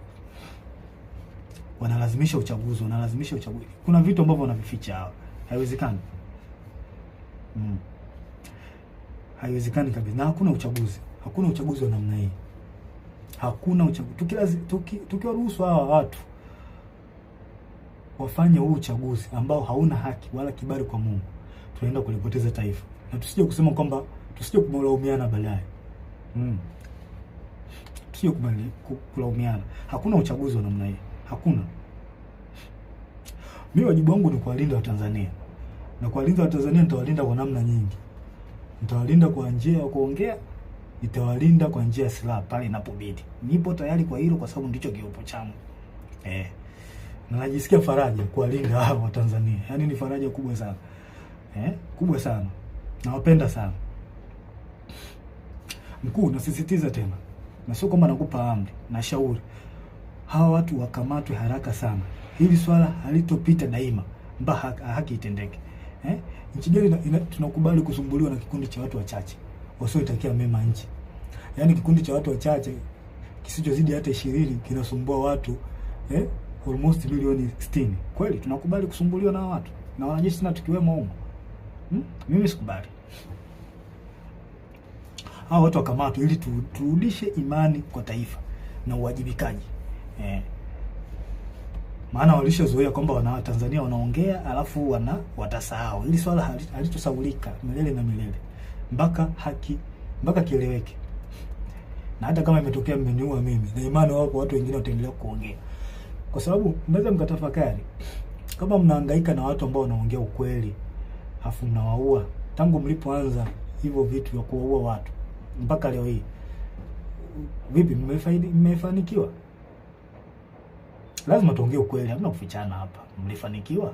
Wanalazimisha uchaguzi, Kuna vitu ambavyo wanavificha hawa. Haiwezekani. Haiwezekani kabisa. Na hakuna uchaguzi. Hakuna uchaguzi wa namna hii. Hakuna uchaguzi. Tukiwaruhusu hawa watu wafanye huu uchaguzi ambao hauna haki wala kibali kwa Mungu, tunaenda kulipoteza taifa. Na tusije kusema kwamba kumlaumiana baadaye. Tusije kulaumiana. Hakuna uchaguzi wa namna hii. Hakuna. Mimi wajibu wangu ni kuwalinda Watanzania. Na kuwalinda Watanzania nitawalinda kwa namna nyingi. Nitawalinda kwa njia ya kuongea, nitawalinda kwa njia ya silaha pale inapobidi. Nipo tayari kwa hilo kwa sababu ndicho kiopo changu. Na najisikia faraja kuwalinda hao Watanzania. Yaani ni faraja kubwa sana. Kubwa sana. Nawapenda sana. Mkuu, nasisitiza tena. Na sio kwamba nakupa amri, na shauri. Hawa watu wakamatwe haraka sana. Hili swala halitopita daima mpaka haki itendeke. Nchi gani tunakubali kusumbuliwa na kikundi cha watu wachache wasioitakia mema nchi? Yaani kikundi cha watu wachache kisichozidi hata 20 kinasumbua watu almost milioni 60. Kweli tunakubali kusumbuliwa na watu na wanajeshi na tukiwemo huko? Mimi sikubali. Hao watu wakamatwe ili turudishe imani kwa taifa na uwajibikaji. Maana walishazoea kwamba Tanzania wanaongea alafu watasahau. Hili swala halitosahaulika milele na milele. Mpaka kieleweke. Na hata kama imetokea mmeniua mimi, na imani wako watu wengine wataendelea kuongea. Kwa sababu mnaweza mkatafakari kama mnahangaika na watu ambao wanaongea ukweli, afu mnawaua tangu mlipoanza hivyo vitu vya kuwaua watu mpaka leo hii. Vipi mmefanikiwa? Lazima tuongee ukweli, hamna kufichana hapa. Mlifanikiwa?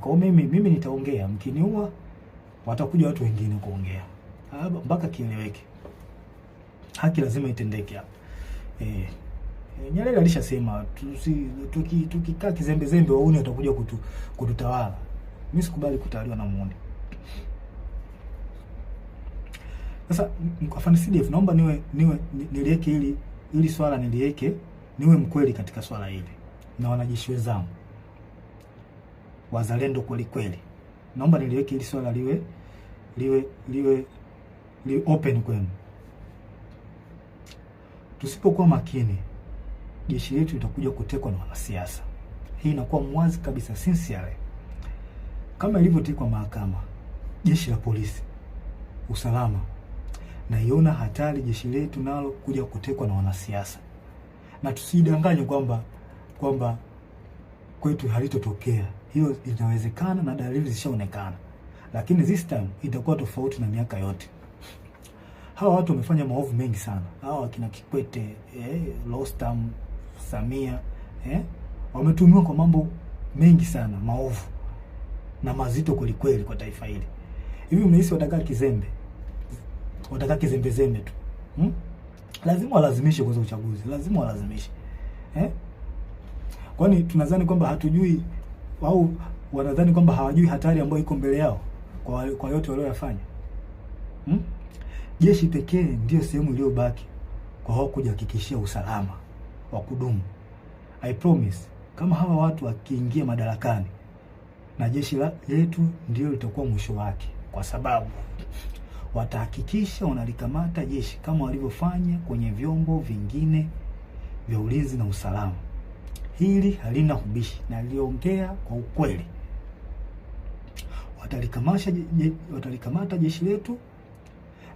Kwa mimi nitaongea, mkiniua watakuja watu wengine kuongea. Mpaka kieleweke. Haki lazima itendeke hapa. Nyerere alishasema tukikaa kizembe wauni watakuja kututawala. Mimi sikubali kutawaliwa na muone. Sasa afande CDF, naomba niliweke ili swala niliweke, niwe mkweli katika swala hili. Na wanajeshi wenzangu wazalendo kweli. Naomba niliweke ili swala liwe open kwenu. Tusipokuwa makini, jeshi letu litakuja kutekwa na wanasiasa. Hii inakuwa mwazi kabisa, sincerely. Kama ilivyotekwa mahakama, jeshi la polisi, usalama, na iona hatari jeshi letu nalo kuja kutekwa na wanasiasa. Na tusidanganye kwamba kwetu halitotokea. Hiyo inawezekana na dalili zishaonekana. Lakini this time itakuwa tofauti na miaka yote. Hawa watu wamefanya maovu mengi sana. Hawa kina Kikwete, Rostam, Samia, wametumiwa kwa mambo mengi sana, maovu na mazito kweli kwa taifa hili. Hivi mnahisi watakaa kizembe? Watakaa kizembe tu? Lazima walazimishe kwa uchaguzi. Lazima walazimishe. Kwani tunadhani kwamba hatujui au wanadhani kwamba hawajui hatari ambayo iko mbele yao kwa yote waliyofanya? Jeshi pekee ndio sehemu iliyobaki kwa hao kujihakikishia usalama wa kudumu. I promise, kama hawa watu wakiingia madarakani, na jeshi letu ndio litakuwa mwisho wake, kwa sababu watahakikisha wanalikamata jeshi kama walivyofanya kwenye vyombo vingine vya ulinzi na usalama. Hili halina ubishi na liongea kwa ukweli. Watalikamata jeshi letu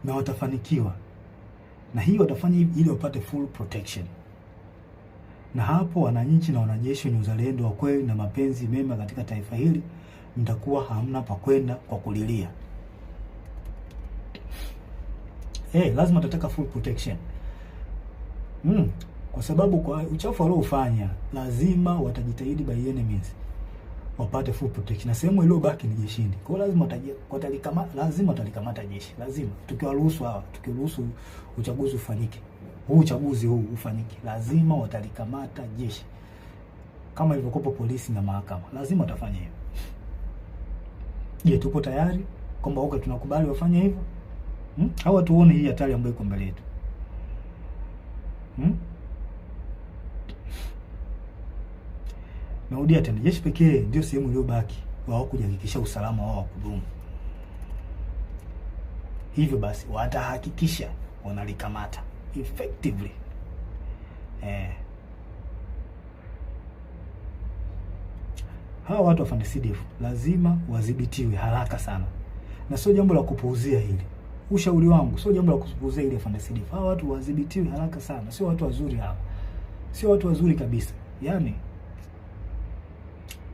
na watafanikiwa. Na hii watafanya ili wapate full protection. Na hapo wananchi na wanajeshi wenye uzalendo wa kweli na mapenzi mema katika taifa hili mtakuwa hamna pa kwenda kwa kulilia. Lazima tutataka full protection. Kwa sababu kwa uchafu waliofanya lazima watajitahidi by enemies wapate full protection. Na sehemu iliyobaki ni jeshini. Kwa hiyo lazima watalikamata jeshi. Lazima tukiruhusu uchaguzi ufanyike. Uchaguzi huu ufanyike. Lazima watalikamata jeshi. Kama ilivyokuwa polisi na mahakama. Lazima watafanya hivyo. Je, tupo tayari kwamba tunakubali wafanye hivyo? Hawa tuone hii hatari ambayo iko mbele yetu. Narudia tena, jeshi pekee ndio sehemu iliyobaki wao kujihakikisha usalama wao wa kudumu. Hivyo basi watahakikisha wanalikamata effectively. Hawa watu wa FARDC lazima wadhibitiwe haraka sana. Na sio jambo la kupuuzia hili. Ushauri wangu sio jambo la kupuuzia hili FARDC. Hawa watu wadhibitiwe haraka sana. Sio watu wazuri hawa. Sio watu wazuri kabisa. Yaani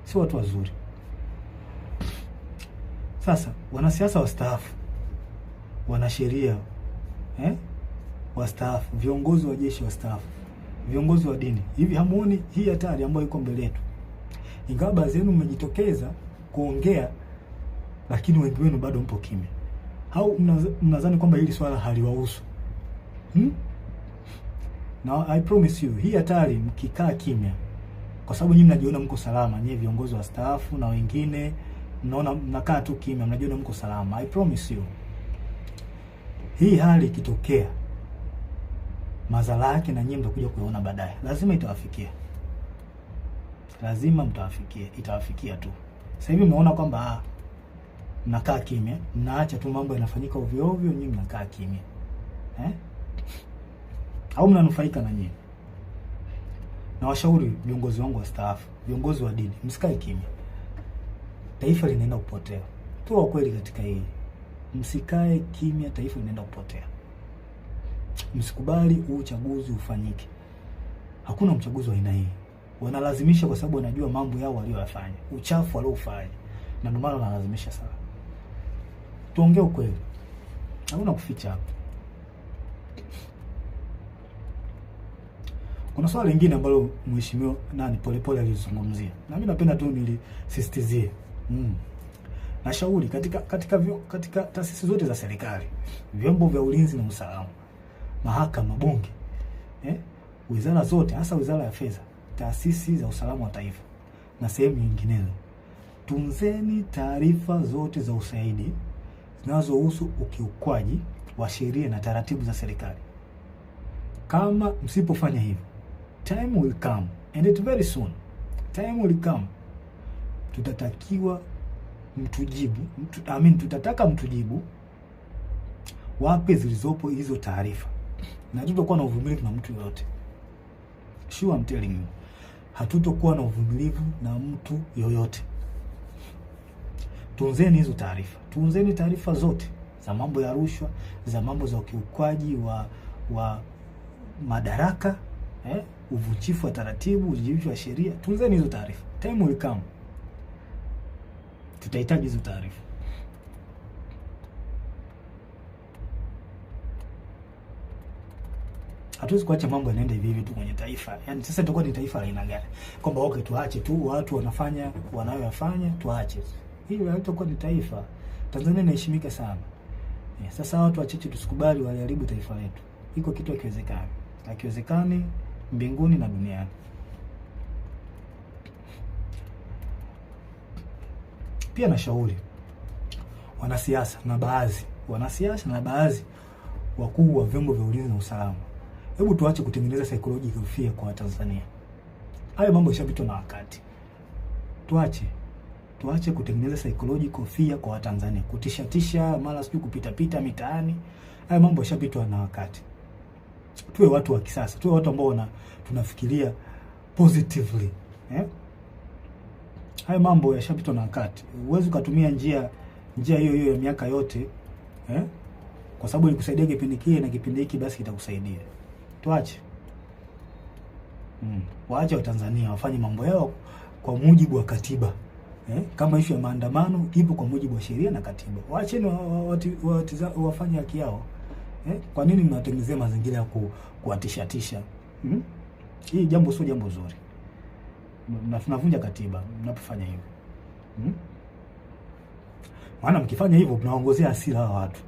sio watu wazuri. Sasa wanasiasa wastaafu, wanasheria wastaafu, viongozi wa jeshi wastaafu, viongozi wa dini, hivi hamuoni hii hatari ambayo iko mbele yetu? Ingawa baadhi yenu mmejitokeza kuongea, lakini wengi wenu bado mpo kimya. Au mnadhani kwamba hili swala haliwahusu? Now I promise you, hii hatari mkikaa kimya, kwa sababu nyinyi mnajiona mko salama, nyinyi viongozi wa staafu na wengine mnaona mnakaa tu kimya, mnajiona mko salama. I promise you, hii hali ikitokea, madhara yake na nyinyi mtakuja kuona baadaye. Lazima itawafikia. Lazima mtawafikia, itawafikia tu. Sasa hivi mnaona kwamba mnakaa kimya, mnaacha tu mambo yanafanyika ovyo ovyo, nyinyi mnakaa kimya. Au mnanufaika na nyinyi? Na washauri viongozi wangu wastaafu, viongozi wa dini, msikae kimya. Taifa linaenda kupotea. Tuwe kweli katika hili. Msikae kimya, taifa linaenda kupotea. Msikubali uchaguzi ufanyike. Hakuna mchaguzi wa aina hii. Wanalazimisha kwa sababu wanajua mambo yao waliyofanya, uchafu waliofanya. Na ndio maana wanalazimisha sana. Tuongee ukweli. Hakuna kuficha hapa. Kuna swali lingine ambalo mheshimiwa Polepole alizungumzia. Na mimi napenda tu nilisisitizie. Nashauri katika taasisi zote za serikali, vyombo vya ulinzi na usalama, mahakama, bunge, wizara zote, hasa wizara ya fedha, taasisi za usalama wa taifa na sehemu nyinginezo, tunzeni taarifa zote za ushahidi zinazohusu ukiukwaji wa sheria na taratibu za serikali. Kama msipofanya hivyo, time will come, and it very soon, time will come, tutataka mtujibu wape zilizopo hizo taarifa, na tutakuwa na uvumilivu na mtu yoyote. Sure, I'm telling you, hatutokuwa na uvumilivu na mtu yoyote. Tunzeni hizo taarifa, tunzeni taarifa zote za mambo ya rushwa, za mambo za ukiukwaji wa madaraka, uvunjifu wa taratibu, uvunjifu wa sheria. Tunzeni hizo taarifa. Time will come, tutahitaji hizo taarifa. Hatuwezi kuacha mambo yanaenda hivi hivi tu kwenye taifa. Yaani sasa tutakuwa ni taifa la aina gani? Kwamba tuache tu watu wanafanya wanayoyafanya, tuache. Hili halitakuwa ni taifa. Tanzania inaheshimika sana. Sasa watu wachache tusikubali waliharibu taifa letu. Iko kitu hakiwezekani. Hakiwezekani mbinguni na duniani. Pia nashauri wanasiasa na baadhi wakuu wa vyombo vya ulinzi na usalama, hebu tuache kutengeneza psychological fear kwa Tanzania. Hayo mambo yashapitwa na wakati. Tuache kutengeneza psychological fear kwa Tanzania, kutisha mara sijui kupita mitaani. Hayo mambo yashapitwa na wakati. Tuwe watu wa kisasa, tuwe watu ambao tunafikiria positively. Hayo mambo yashapitwa na wakati. Uwezo kutumia njia hiyo ya miaka yote, kwa sababu ilikusaidia kipindi kile na kipindi hiki basi kitakusaidia. Tuache. Waache Watanzania wafanye mambo yao kwa mujibu wa katiba. Kama issue ya maandamano ipo kwa mujibu wa sheria na katiba. Waacheni wafanye haki yao. Kwa nini mnatengenezea mazingira ya kuwatishatisha? Hii jambo sio jambo zuri. Tunavunja katiba mnapofanya hivyo. Maana mkifanya hivyo mnaongozea hasira hawa watu.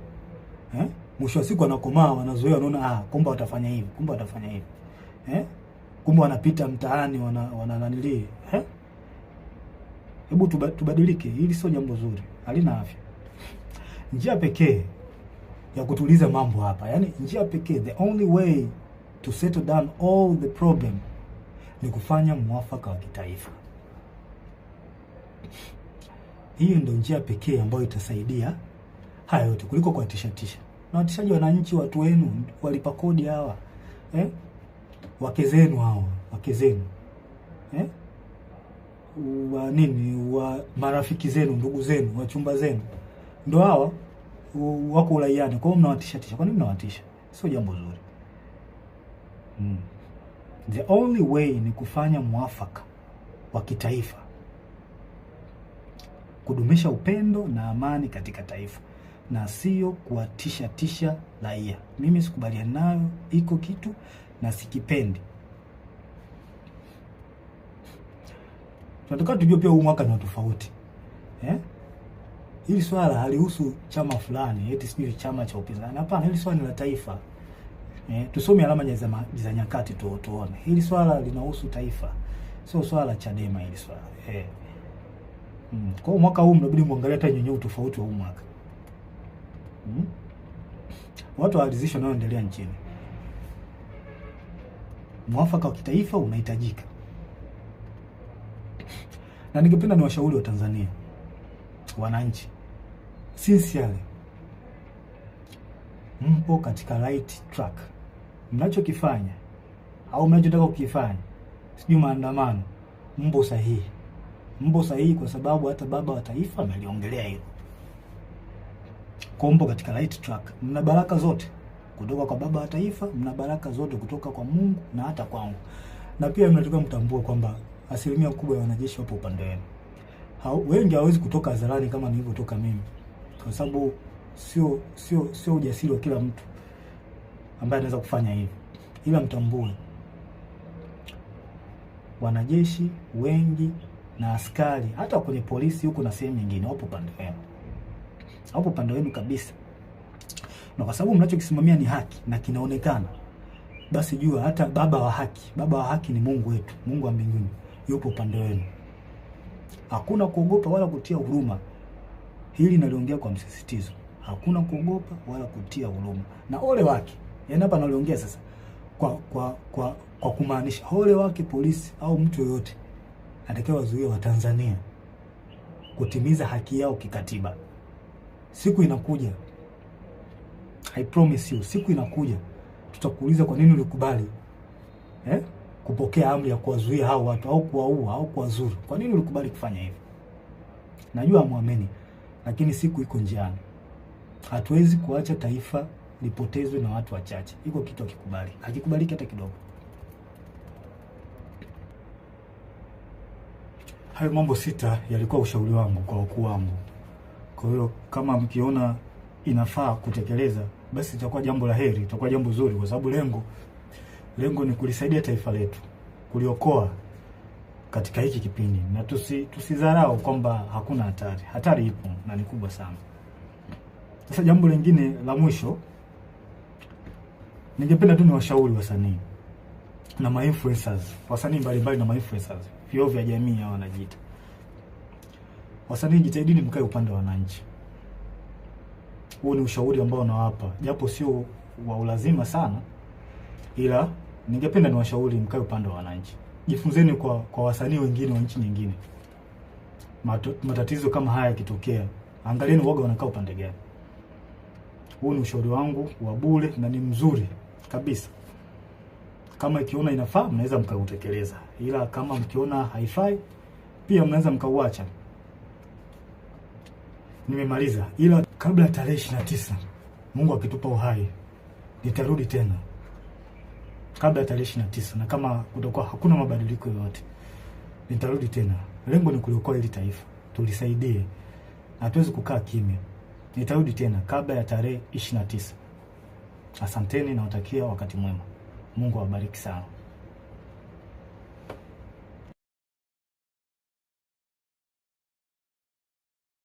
Mwisho wa siku wanakomaa, wanazoea, wanaona kumbe watafanya hivi, kumbe watafanya hivi. Kumbe wanapita mtaani wanananili. Hebu tubadilike, hili sio jambo zuri, halina afya. Njia pekee ya kutuliza mambo hapa, yani njia pekee, the only way to settle down all the problem ni kufanya mwafaka wa kitaifa. Hiyo ndio njia pekee ambayo itasaidia haya yote kuliko kuwatishatisha. Na watishaji wananchi, watu wenu walipa kodi hawa. Wake zenu hawa, wake zenu. Wa marafiki zenu, ndugu zenu, wachumba zenu. Ndio hawa wako uraiani. Kwa hiyo mnawatishatisha. Kwa nini mnawatisha? Sio jambo zuri. The only way ni kufanya mwafaka wa kitaifa. Kudumisha upendo na amani katika taifa, na sio kuwatisha raia. Mimi sikubaliani nayo, iko kitu na sikipendi. Tunataka tujue pia huu mwaka ni tofauti. Hili swala halihusu chama fulani, eti sijui chama cha upinzani. Hapana, hili swala ni la taifa. Tusome alama za nyakati tuone. Hili swala linahusu taifa. Sio swala la Chadema hili swala. Kwa mwaka huu mnabidi muangalie hata nyenye tofauti wa huu mwaka. Watu waridhishwe na endelea nchini. Mwafaka wa kitaifa unahitajika. Na ningependa niwashauri wa Tanzania, wananchi, sincerely, mpo katika right track. Mnachokifanya au mnachotaka kukifanya, sijui maandamano, mpo sahihi. Mpo sahihi kwa sababu hata baba wa taifa ameliongelea hilo. Mpo katika right track. Mna baraka zote kutoka kwa baba wa taifa, mna baraka zote kutoka kwa Mungu na hata kwangu. Na pia mnataka mtambue kwamba asilimia kubwa ya wanajeshi wapo upande wenu. Wengi hawezi kutoka hadharani kama nilivyotoka mimi, kwa sababu sio ujasiri wa kila mtu ambaye anaweza kufanya hivi. Ila mtambue wanajeshi wengi na askari, hata kwenye polisi huko na sehemu nyingine, wapo upande wenu. Hapo upande wenu kabisa. Na kwa sababu mnachokisimamia ni haki na kinaonekana, basi jua hata baba wa haki ni Mungu wetu, Mungu wa mbinguni, yupo upande wenu. Hakuna kuogopa wala kutia huruma. Hili naliongea kwa msisitizo. Hakuna kuogopa wala kutia huruma. Na ole wake. Yaani hapa naliongea sasa kwa kumaanisha ole wake polisi au mtu yoyote atakayewazuia Watanzania kutimiza haki yao kikatiba. Siku inakuja, I promise you, siku inakuja tutakuuliza kwa nini ulikubali kupokea amri ya kuwazuia hao watu au kuwaua au kuwazuru. Kwa nini ulikubali kufanya hivyo? Najua muamini, lakini siku iko njiani. Hatuwezi kuacha taifa lipotezwe na watu wachache. Iko kitu akikubali, hakikubaliki hata kidogo. Hayo mambo 6 yalikuwa ushauri wangu kwa wakuu wangu. Kwa hiyo kama mkiona inafaa kutekeleza, basi itakuwa jambo la heri, itakuwa jambo zuri, kwa sababu lengo ni kulisaidia taifa letu, kuliokoa katika hiki kipindi. Na tusidharau kwamba hakuna hatari. Hatari ipo na ni kubwa sana. Sasa jambo lingine la mwisho, ningependa tu niwashauri wasanii na ma-influencers, wasanii mbalimbali na ma-influencers, vioo vya jamii hao wanajiita. Wasanii, jitahidini mkae upande wa wananchi. Huo ni ushauri ambao nawapa, japo sio wa ulazima sana, ila ningependa niwashauri mkae upande wa wananchi. Jifunzeni kwa wasanii wengine wa nchi nyingine. Matatizo kama haya yakitokea, angalieni woga wanakaa upande gani. Huo ni ushauri wangu wa bure na ni mzuri kabisa. Kama ikiona inafaa, mnaweza mkautekeleza. Ila kama mkiona haifai, pia mnaweza mkauacha. Nimemaliza. Ila kabla tarehe 29, Mungu akitupa uhai, nitarudi tena kabla ya tarehe 29, na kama kutakuwa hakuna mabadiliko yoyote nitarudi tena. Lengo ni kuliokoa hili taifa, tulisaidie, hatuwezi kukaa kimya. Nitarudi tena kabla ya tarehe 29. Asanteni na watakia wakati mwema. Mungu awabariki sana.